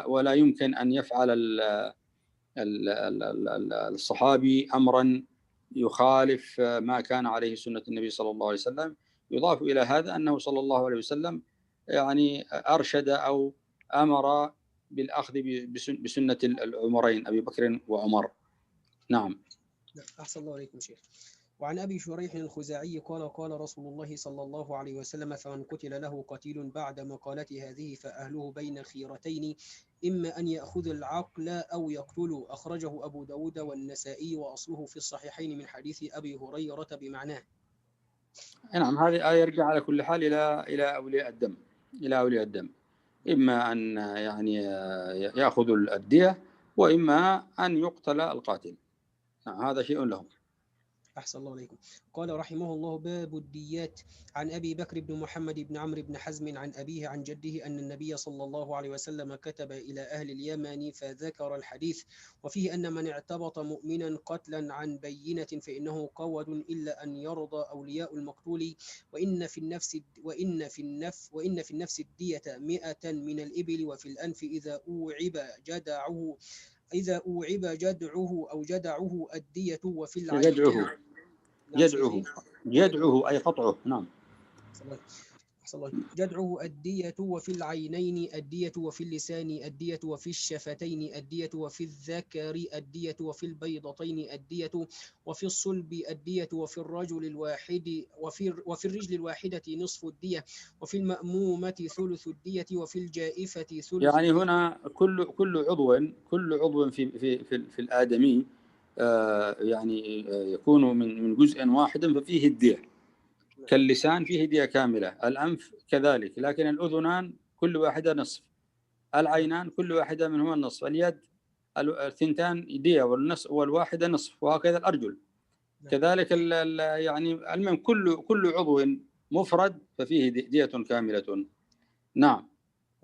A: ولا يمكن أن يفعل الصحابي أمرا يخالف ما كان عليه سنة النبي صلى الله عليه وسلم. يضاف إلى هذا أنه صلى الله عليه وسلم يعني أرشد أو أمر بالأخذ بسنة العمرين أبي بكر وعمر. نعم.
B: أحسن الله عليكم شيخ. وعن أبي شريح الخزاعي قال قال رسول الله صلى الله عليه وسلم فمن قتل له قتيل بعد مقالة هذه فأهله بين خيرتين، إما أن يأخذ العقل أو يقتلوا. أخرجه أبو داود والنسائي وأصله في الصحيحين من حديث أبي هريرة بمعناه.
A: نعم. هذه يرجع على كل حال إلى أولياء الدم، إما أن يعني يأخذوا الدية، وإما أن يقتل القاتل. نعم، هذا شيء لهم.
B: أحسن الله عليكم. قال رحمه الله باب الديات. عن أبي بكر بن محمد بن عمرو بن حزم عن أبيه عن جده أن النبي صلى الله عليه وسلم كتب إلى أهل اليمن فذكر الحديث، وفيه أن من اعتبط مؤمنا قتلا عن بينة فإنه قود إلا أن يرضى أولياء المقتول، وإن في النفس الدية 100 من الإبل، وفي الأنف إذا أوعب جدعه أو جدعه الدية، وفي العين
A: جدعه أي قطعه. نعم.
B: جدعه الدية، وفي العينين الدية، وفي اللسان الدية، وفي الشفتين الدية، وفي الذكر الدية، وفي البيضتين الدية، وفي الصلب الدية، وفي الرجل الواحد وفي الرجل الواحدة نصف الدية، وفي المأمومة ثلث الدية، وفي الجائفة ثلث.
A: يعني هنا كل عضو في الآدمي يعني يكون من جزء واحد ففيه الدية. كاللسان فيه دية كاملة، الأنف كذلك، لكن الأذنان كل واحدة نصف، العينان كل واحدة منهما النصف، اليد الثنتان دية والواحدة نصف، وهكذا الأرجل كذلك. يعني المهم كل عضو مفرد ففيه دية كاملة. نعم.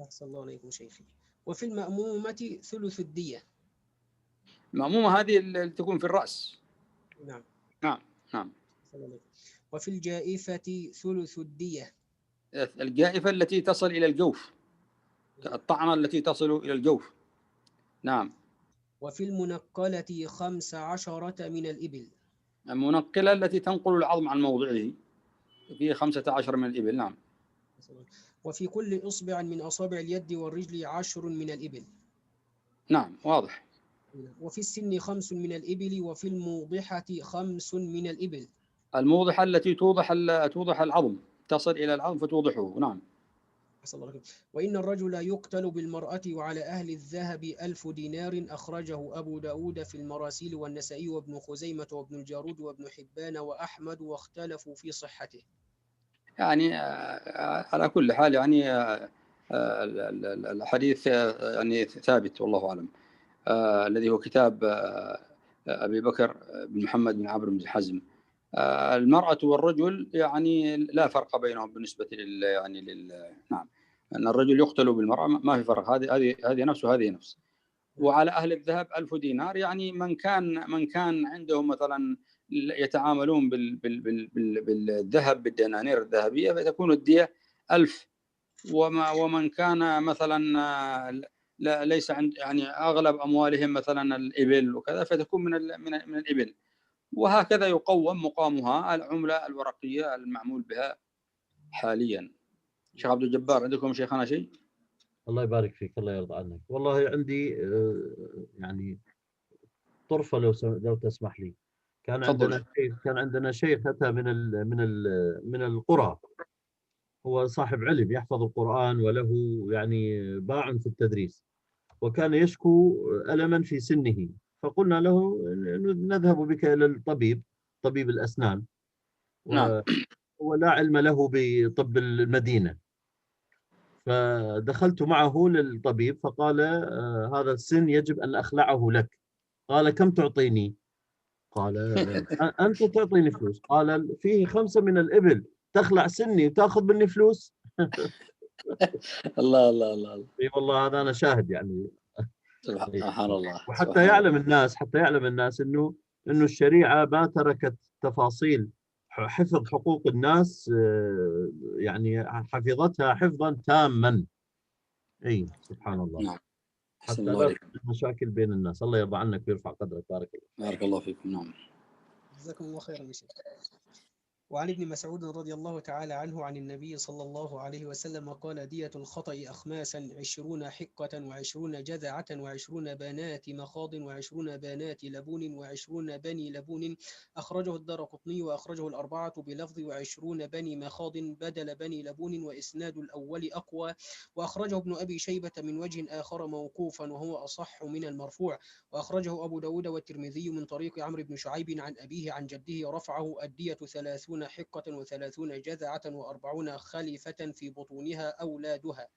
B: أحسن الله عليكم شيخي. وفي المأمومة ثلث الدية.
A: المأمومة هذه اللي تكون في الرأس. نعم.
B: وفي الجائفة ثلث الدية.
A: الجائفة التي تصل إلى الجوف، الطعنة التي تصل إلى الجوف. نعم.
B: وفي المنقلة 15 من الإبل.
A: المنقلة التي تنقل العظم عن موضعه فيه 15 من الإبل. نعم.
B: وفي كل إصبع من أصابع اليد والرجل 10 من الإبل.
A: نعم واضح.
B: وفي السن 5 من الإبل، وفي الموضحة 5 من الإبل.
A: الموضحة التي توضح العظم، تصل إلى العظم فتوضحه. نعم.
B: وإن الرجل يقتل بالمرأة وعلى أهل الذهب 1000 دينار. أخرجه أبو داود في المراسيل والنسائي وابن خزيمة وابن الجارود وابن حبان وأحمد، واختلفوا في صحته.
A: يعني على كل حال يعني الحديث يعني ثابت والله أعلم. الذي هو كتاب أبي بكر بن محمد بن عمرو بن حزم. المرأة والرجل يعني لا فرق بينهم بالنسبة نعم، أن الرجل يقتل بالمرأة ما في فرق، هذه نفس وهذه نفس. وعلى أهل الذهب 1000 دينار، يعني من كان عندهم مثلا يتعاملون بالذهب بالدنانير الذهبية فتكون الدية 1000. ومن كان مثلا ليس عند يعني أغلب أموالهم مثلا الإبل وكذا فتكون من الإبل. وهكذا يقوم مقامها العملة الورقية المعمول بها حاليا. شيخ عبد الجبار، عندكم شيخنا شيء؟
C: الله يبارك فيك، الله يرضى عنك. والله عندي يعني طرفة لو تسمح لي. كان عندنا شيخ أتى من القرى. هو صاحب علم يحفظ القرآن وله يعني باع في التدريس، وكان يشكو ألما في سنه. فقلنا له نذهب بك إلى طبيب الأسنان،
A: نعم.
C: ولا علم له بطب المدينة. فدخلت معه للطبيب فقال هذا السن يجب أن أخلعه لك. قال كم تعطيني؟ قال أنت تعطيني فلوس. قال فيه 5 من الإبل، تخلع سني وتأخذ مني فلوس؟
A: الله الله الله.
C: اي والله هذا أنا شاهد يعني.
A: سبحان الله.
C: وحتى يعلم الناس إنه الشريعة ما تركت تفاصيل حفظ حقوق الناس، يعني حفظتها حفظا تاما. اي سبحان الله.
A: نعم.
C: حتى لا تصير مشاكل بين الناس. الله يرضى عنك ويرفع قدرك.
A: بارك الله فيكم. نعم.
B: جزاكم الله خيرا. وعن ابن مسعود رضي الله تعالى عنه عن النبي صلى الله عليه وسلم قال: دية الخطأ أخماسا 20 حقة 20 جذعة 20 بنات مخاض 20 بنات لبون 20 بني لبون. أخرجه الدارقطني وأخرجه الأربعة بلفظ 20 بني مخاض بدل بني لبون، وإسناد الأول أقوى. وأخرجه ابن أبي شيبة من وجه آخر موقوفا وهو أصح من المرفوع. وأخرجه أبو داود والترمذي من طريق عمرو بن شعيب عن أبيه عن جده رفعه: الدية 30 حقة و30 جذعة و40 خليفة في بطونها أولادها.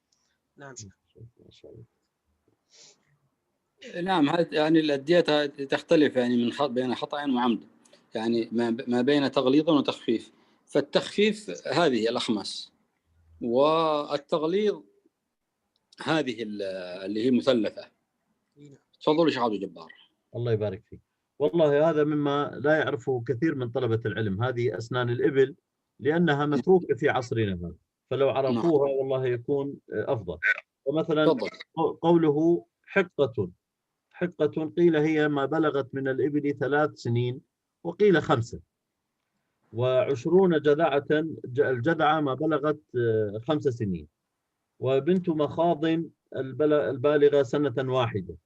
B: نعم شيخ.
A: نعم. يعني الدية تختلف يعني بين خطأ وعمد، يعني ما بين تغليظ وتخفيف. فالتخفيف هذه الأخماس، والتغليظ هذه اللي هي مثلثة. تفضلوا شيخ عبد الجبار.
C: الله يبارك فيك. والله هذا مما لا يعرفه كثير من طلبة العلم، هذه أسنان الإبل، لأنها متروكة في عصرنا هذا، فلو عرفوها والله يكون أفضل. ومثلا قوله حقة قيل هي ما بلغت من الإبل 3 سنين، وقيل 5. و20 جذعة، الجذعة ما بلغت 5 سنين. وبنت مخاض البالغة 1 سنة.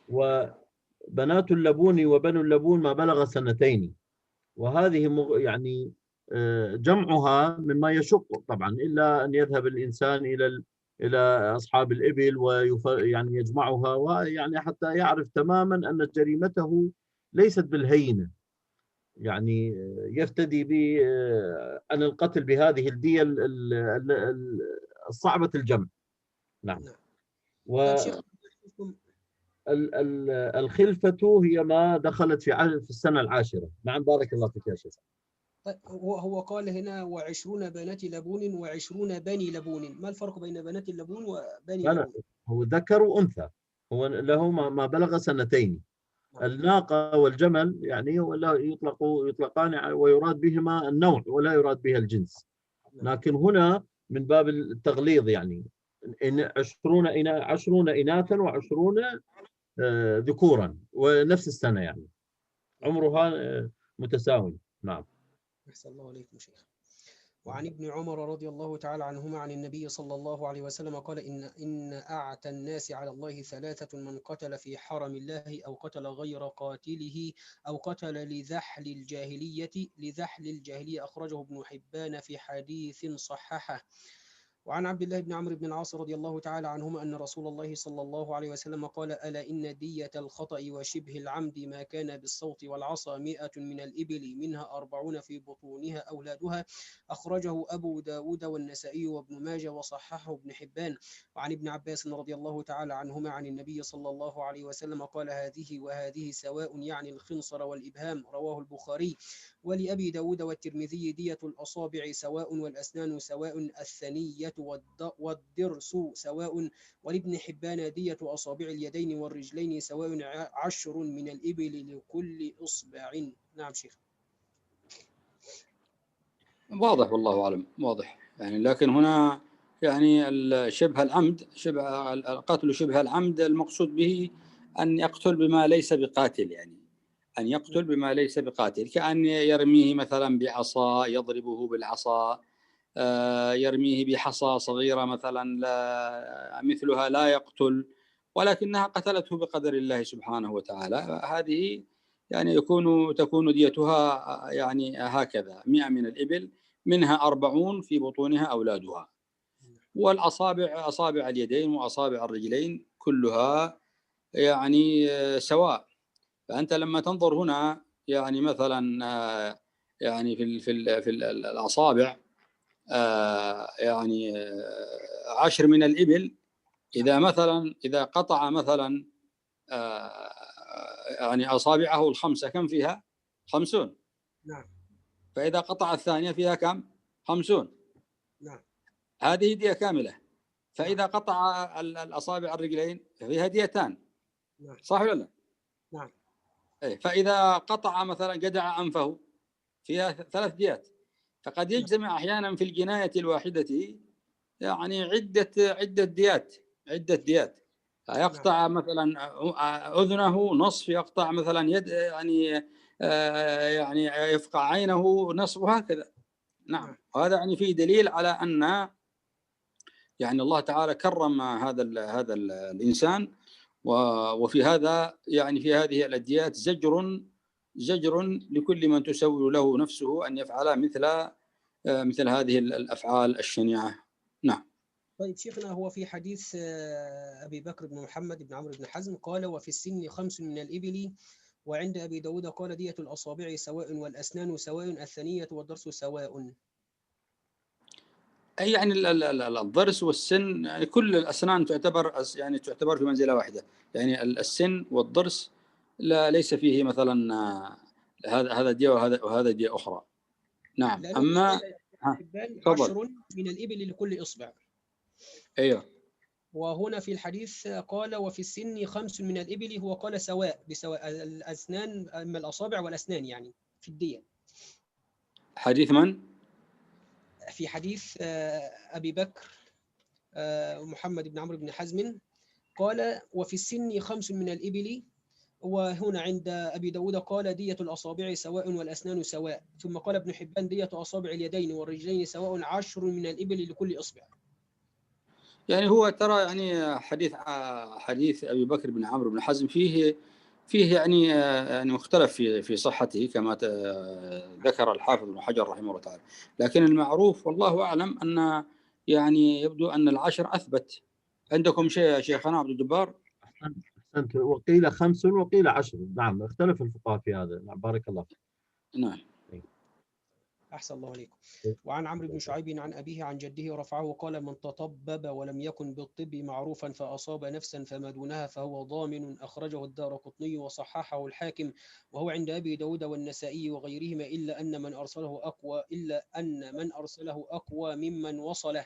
C: وبنات اللبون وبنو اللبون ما بلغ 2. وهذه يعني جمعها مما يشق طبعا، إلا أن يذهب الإنسان إلى أصحاب الإبل ويعني يجمعها، ويعني حتى يعرف تماما أن جريمته ليست بالهينة، يعني يفتدي عن القتل بهذه الدية الصعبة الجمع. نعم. الخلفة هي ما دخلت في السنة 10. نعم بارك الله فيك يا شيخ.
B: هو قال هنا 20 بنات لبون و20 بني لبون. ما الفرق بين بنات اللبون وبني لبون؟
C: لا، هو ذكر وأنثى، هو له ما بلغ 2. الناقة والجمل يعني يطلقان ويراد بهما النوع ولا يراد بها الجنس. لكن هنا من باب التغليظ، يعني 20 إناثا و20 ذكورا ونفس السنة، يعني عمرها متساوي. نعم.
B: أحسن الله عليكم شيخ. وعن ابن عمر رضي الله تعالى عنهما عن النبي صلى الله عليه وسلم قال إن أعتى الناس على الله ثلاثة: من قتل في حرم الله، أو قتل غير قاتله، أو قتل لذحل الجاهلية. أخرجه ابن حبان في حديث صححه. وعن عبد الله بن عمرو بن العاص رضي الله تعالى عنهما أن رسول الله صلى الله عليه وسلم قال: ألا إن دية الخطأ وشبه العمد ما كان بالصوت والعصا 100 من الإبل، منها 40 في بطونها أولادها. أخرجه أبو داود والنسائي وابن ماجه وصححه ابن حبان. وعن ابن عباس رضي الله تعالى عنهما عن النبي صلى الله عليه وسلم قال: هذه وهذه سواء، يعني الخنصر والإبهام. رواه البخاري. ولأبي داود والترمذي: دية الأصابع سواء، والأسنان سواء، الثنية والضرس سواء. ولابن حبان: دية أصابع اليدين والرجلين سواء، 10 من الإبل لكل إصبع. نعم شيخ.
A: واضح والله أعلم، واضح يعني. لكن هنا يعني شبه العمد، القتل شبه العمد، المقصود به أن يقتل بما ليس بقاتل، يعني أن يقتل بما ليس بقاتل، كأن يرميه مثلا بعصا، يضربه بالعصا، يرميه بحصى صغيرة مثلا، مثلها لا يقتل، ولكنها قتلته بقدر الله سبحانه وتعالى. هذه يعني تكون ديتها يعني هكذا: 100 من الإبل، منها 40 في بطونها أولادها. والأصابع، أصابع اليدين وأصابع الرجلين كلها يعني سواء. فأنت لما تنظر هنا يعني مثلا يعني في الأصابع يعني 10 من الإبل، إذا قطع مثلا يعني أصابعه الخمسة، كم فيها؟ 50.
B: نعم.
A: فإذا قطع الثانية فيها كم؟ 50.
B: نعم.
A: هذه دية كاملة. فإذا قطع الأصابع الرجلين فيها ديتان.
B: نعم.
A: صح ولا لا؟
B: نعم.
A: فإذا قطع مثلا جدع أنفه فيها 3 ديات. فقد يجتمع أحيانا في الجناية الواحدة يعني عدة ديات. يقطع مثلا أذنه نصف، يقطع مثلا يد، يعني يفقع عينه نصف، وهكذا. نعم. وهذا يعني فيه دليل على أن يعني الله تعالى كرم هذا الإنسان. وفي هذا يعني في هذه الأديات زجر لكل من تسول له نفسه أن يفعل مثل هذه الأفعال الشنيعة. نعم.
B: طيب شيخنا، هو في حديث أبي بكر بن محمد بن عمرو بن حزم قال: وفي السن 5 من الإبل. وعند أبي داود قال: دية الأصابع سواء، والأسنان سواء، الثنية والضرس سواء.
A: أي يعني الضرس والسن، يعني كل الأسنان تعتبر في منزلة واحدة. يعني السن والضرس ليس فيه مثلا هذا دية وهذا دية أخرى. نعم. أما
B: 10 من الإبل لكل إصبع.
A: أيوه.
B: وهنا في الحديث قال: وفي السن 5 من الإبل، هو قال سواء بسواء، الأسنان، أما الأصابع والأسنان يعني في الدية.
A: حديث من؟
B: في حديث أبي بكر محمد بن عمرو بن حزم قال: وفي السن 5 من الإبل. وهنا عند أبي داود قال: دية الأصابع سواء، والأسنان سواء. ثم قال ابن حبان: دية أصابع اليدين والرجلين سواء، 10 من الإبل لكل إصبع.
A: يعني هو ترى يعني حديث أبي بكر بن عمرو بن حزم فيه يعني مختلف في صحته، كما ذكر الحافظ ابن حجر رحمه الله تعالى. لكن المعروف والله أعلم أن يعني يبدو أن 10 أثبت. عندكم شيء يا شيخنا عبد الجبار؟
C: أحسنت. وقيل 5 وقيل 10. نعم، اختلف الفقهاء في هذا. نعم، بارك الله.
B: نعم. أحسن الله عليكم. وعن عمرو بن شعيب عن أبيه عن جده رفعه قال: من تطبب ولم يكن بالطب معروفا فأصاب نفسا فما دونها فهو ضامن. أخرجه الدارقطني وصححه الحاكم، وهو عند أبي داود والنسائي وغيرهما، إلا أن من أرسله أقوى ممن وصله.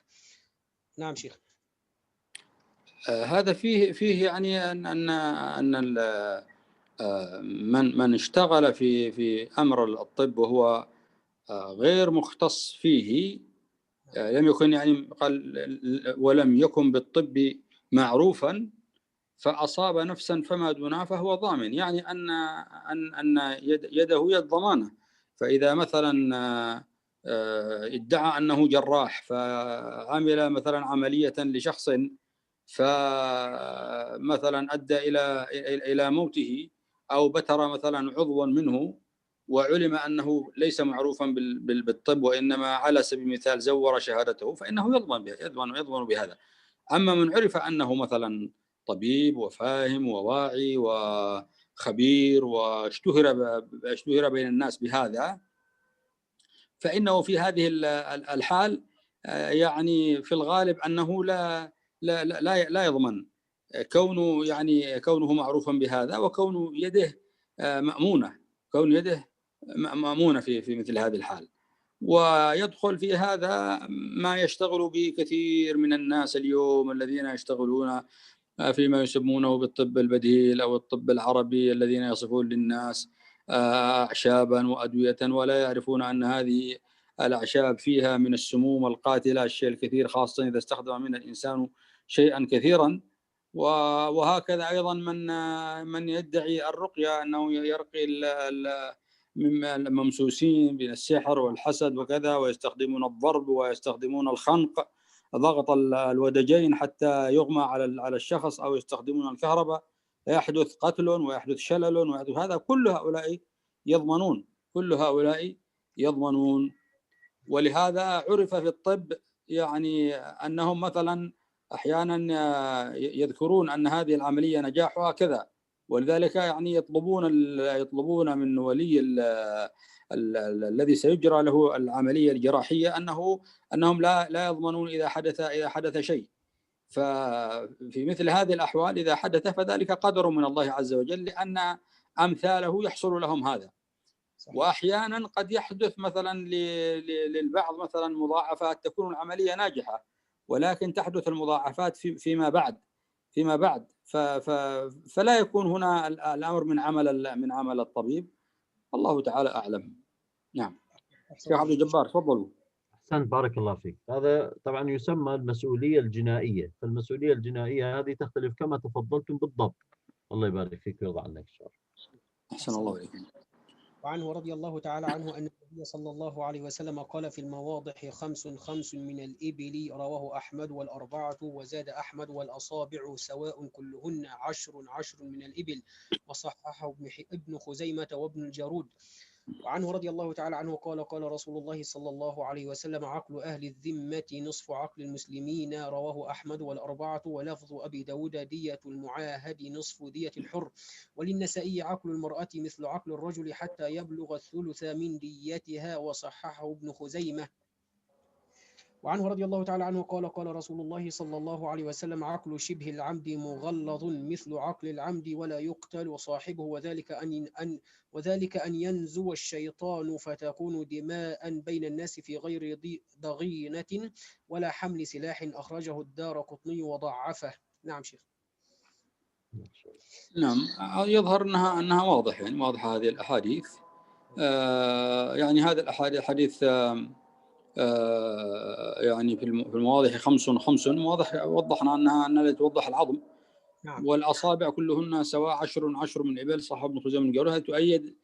B: نعم شيخ.
A: هذا فيه يعني أن من اشتغل في أمر الطب وهو غير مختص فيه، لم يكن يعني قال ولم يكن بالطب معروفا، فأصاب نفسا فما دونها فهو ضامن، يعني أن يده يد ضمانة. فإذا مثلا ادعى أنه جراح فعمل مثلا عملية لشخص فمثلا أدى إلى موته، أو بتر مثلا عضوا منه وعلم أنه ليس معروفا بالطب وإنما على سبيل المثال زور شهادته، فإنه يضمن بهذا. أما من عرف أنه مثلا طبيب وفاهم وواعي وخبير واشتهر بين الناس بهذا، فإنه في هذه الحال يعني في الغالب أنه لا يضمن، كونه معروفا بهذا، وكون يده مأمونة في مثل هذه الحال. ويدخل في هذا ما يشتغل به كثير من الناس اليوم الذين يشتغلون فيما يسمونه بالطب البديل أو الطب العربي، الذين يصفون للناس أعشابا وأدوية ولا يعرفون أن هذه الأعشاب فيها من السموم القاتلة الشيء الكثير، خاصة إذا استخدم منها الإنسان شيئا كثيرا. وهكذا أيضا من يدعي الرقية أنه يرقي الممسوسين من السحر والحسد وكذا، ويستخدمون الضرب ويستخدمون الخنق، ضغط الودجين حتى يغمى على الشخص، أو يستخدمون الكهرباء، يحدث قتل ويحدث شلل ويحدث هذا. كل هؤلاء يضمنون. ولهذا عرف في الطب يعني أنهم مثلا أحيانا يذكرون أن هذه العملية نجاحها كذا، ولذلك يعني يطلبون من ولي الذي سيجرى له العملية الجراحية أنهم لا يضمنون إذا حدث شيء. ففي مثل هذه الأحوال إذا حدث فذلك قدر من الله عز وجل، لأن أمثاله يحصل لهم هذا. وأحيانا قد يحدث مثلا للبعض مثلا مضاعفات، تكون العملية ناجحة ولكن تحدث المضاعفات فيما بعد فلا يكون هنا الأمر من عمل الطبيب. الله تعالى أعلم. نعم. شيخ عبد الجبار تفضلوا.
C: أحسنت، بارك الله فيك. هذا طبعا يسمى المسؤولية الجنائية، فالمسؤولية الجنائية هذه تختلف كما تفضلتم بالضبط. الله يبارك فيك ويرضى عنك إن شاء الله.
A: أحسن الله إليكم.
B: وعنه رضي الله تعالى عنه أن النبي صلى الله عليه وسلم قال في المواضح 5 من الإبل، رواه أحمد والأربعة، وزاد أحمد والأصابع سواء كلهن 10 من الإبل، وصححه ابن خزيمة وابن الجارود. وعنه رضي الله تعالى عنه قال قال رسول الله صلى الله عليه وسلم: عقل أهل الذمة نصف عقل المسلمين، رواه أحمد والأربعة، ولفظ أبي داود: دية المعاهد نصف دية الحر. وللنسائي: عقل المرأة مثل عقل الرجل حتى يبلغ الثلث من ديتها، وصححه ابن خزيمة. وعنه رضي الله تعالى عنه قال قال رسول الله صلى الله عليه وسلم: عقل شبه العمد مغلظ مثل عقل العمد ولا يقتل صاحبه، وذلك أن ينزو الشيطان فتكون دماء بين الناس في غير ضغينة ولا حمل سلاح. أخرجه الدارقطني وضعفه. نعم شيخ.
A: نعم، يظهر أنها واضحة هذه الأحاديث. يعني هذا الحديث يعني في المواضح 5 واضح، وضحنا أنها توضح العظم.
B: نعم.
A: والأصابع كلهن سواء 10 من الإبل، صحيح ابن خزيمة من جوهرها، تؤيد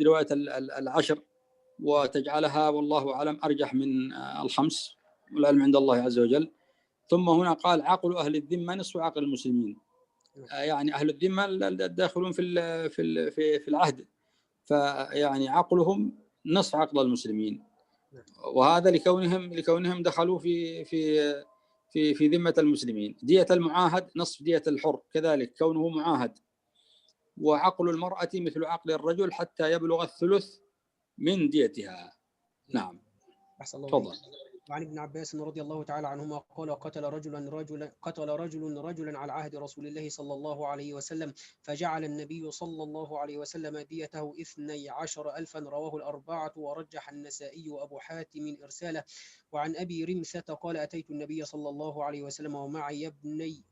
A: رواية العشر، وتجعلها والله أعلم أرجح من الخمس، والعلم عند الله عز وجل. ثم هنا قال: عقل أهل الذمة نصف عقل المسلمين. يعني أهل الذمة الداخلون في العهد، فيعني عقلهم نصف عقل المسلمين، وهذا لكونهم دخلوا في ذمة المسلمين. دية المعاهد نصف دية الحر كذلك كونه معاهد. وعقل المرأة مثل عقل الرجل حتى يبلغ الثلث من ديتها. نعم. تفضل.
B: وعن ابن عباس رضي الله تعالى عنهما قال: قتل رجل رجلا على عهد رسول الله صلى الله عليه وسلم، فجعل النبي صلى الله عليه وسلم ديته 12,000. رواه الأربعة، ورجح النسائي وأبو حاتم إرساله. وعن أبي رمسة قال: أتيت النبي صلى الله عليه وسلم ومعي ابني،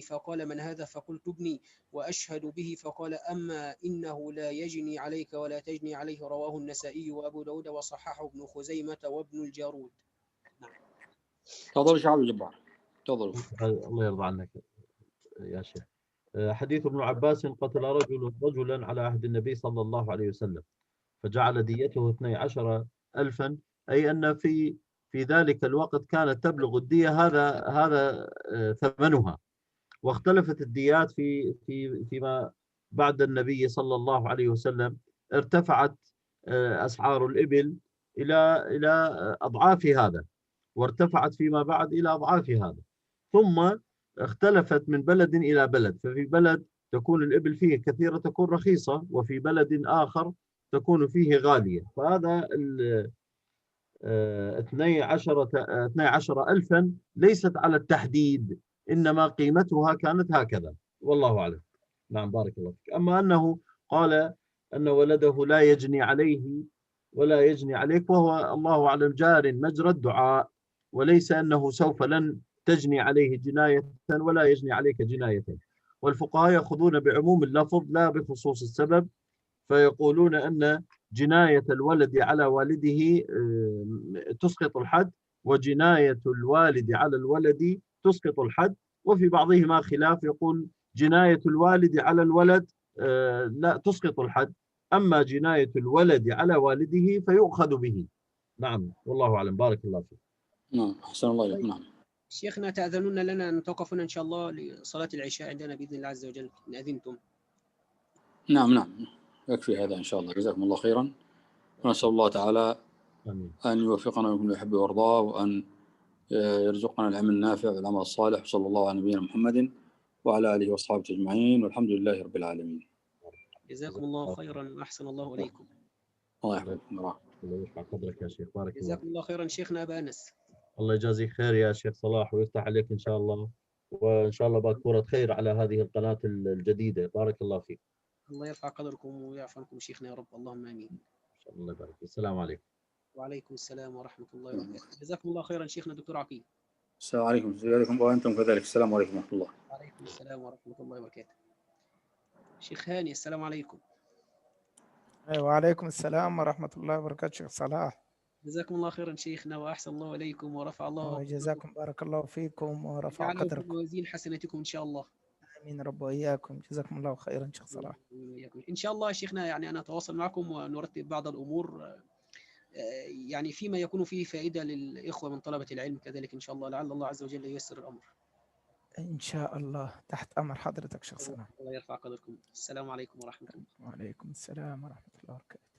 B: فقال: من هذا؟ فقلت: ابني، وأشهد به. فقال: أما إنه لا يجني عليك ولا تجني عليه. رواه النسائي وأبو داود، وصححه ابن خزيمة وابن الجارود.
A: تفضل شيخ عبد الجبار. تفضل.
C: الله يرضى عنك. يا شيخ. حديث ابن عباس: قتل رجل رجلا على عهد النبي صلى الله عليه وسلم فجعل ديته 12,000، أي أن في ذلك الوقت كانت تبلغ الدية هذا ثمنها. واختلفت الديات فيما بعد النبي صلى الله عليه وسلم، ارتفعت أسعار الإبل إلى أضعاف هذا، وارتفعت فيما بعد إلى أضعاف هذا، ثم اختلفت من بلد إلى بلد. ففي بلد تكون الإبل فيه كثيرة تكون رخيصة، وفي بلد آخر تكون فيه غالية. فهذا 12,000 ليست على التحديد، إنما قيمتها كانت هكذا، والله أعلم. نعم، بارك الله فيك. أما أنه قال أن ولده لا يجني عليه ولا يجني عليك، وهو الله أعلم جار مجرى الدعاء، وليس أنه سوف لن تجني عليه جناية ولا يجني عليك جناية. والفقهاء يأخذون بعموم اللفظ لا بخصوص السبب، فيقولون أن جناية الولد على والده تسقط الحد، وجناية الوالد على الولد تسقط الحد. وفي بعضهما خلاف، يقول جناية الوالد على الولد لا تسقط الحد، أما جناية الولد على والده فيؤخذ به. نعم، والله أعلم. بارك الله فيك.
A: نعم، أحسن الله إليك. نعم.
B: شيخنا تأذنون لنا أن نتوقف هنا إن شاء الله لصلاة العشاء عندنا بإذن الله عز وجل إن أذنتم.
A: نعم، يكفي هذا إن شاء الله. جزاكم الله خيرا، ونسأل الله تعالى
C: آمين.
A: أن يوفقنا ويكون يحب ويرضاه، وأن يرزقنا العلم النافع والعمل الصالح. صلى الله على نبينا محمد وعلى آله وأصحابه أجمعين، والحمد لله رب العالمين.
B: جزاكم الله خيرا وأحسن الله إليكم.
A: الله يحفظكم.
C: الله يرفع قدرك يا شيخ. بارك الله.
B: جزاكم الله خيرا شيخنا أبا أنس.
C: الله يجازيك خير يا شيخ صلاح ويفتح عليك إن شاء الله، وإن شاء الله باكورة خير على هذه القناة الجديدة. بارك الله فيك.
B: الله يرفع قدركم ويعفو عنكم شيخنا يا رب، اللهم آمين.
C: إن شاء الله يبارك فيك. السلام عليكم.
B: وعليكم السلام ورحمة الله وبركاته. جزاكم الله خيرا شيخنا دكتور عقيل.
A: السلام عليكم وأنتم كذلك. السلام عليكم ورحمة الله.
B: وعليكم السلام ورحمة الله وبركاته. شيخ هاني السلام عليكم.
D: وعليكم السلام ورحمة الله وبركاته شيخ صلاح.
B: جزاكم الله خيرا شيخنا وأحسن الله إليكم ورفع الله
D: وجزاكم بارك الله فيكم ورفع
B: وجعله في
D: قدركم.
B: موازين حسناتكم إن شاء الله.
D: آمين رب وإياكم. جزاكم الله خيرا شيخ صلاح.
B: إن شاء الله شيخنا يعني أنا أتواصل معكم ونرتب بعض الأمور يعني فيما يكون فيه فائدة للإخوة من طلبة العلم كذلك إن شاء الله، لعل الله عز وجل ييسر الأمر.
D: إن شاء الله، تحت أمر حضرتك شيخ صلاح.
B: الله يرفع قدركم. السلام عليكم ورحمة الله.
D: وعليكم السلام ورحمة الله وبركاته.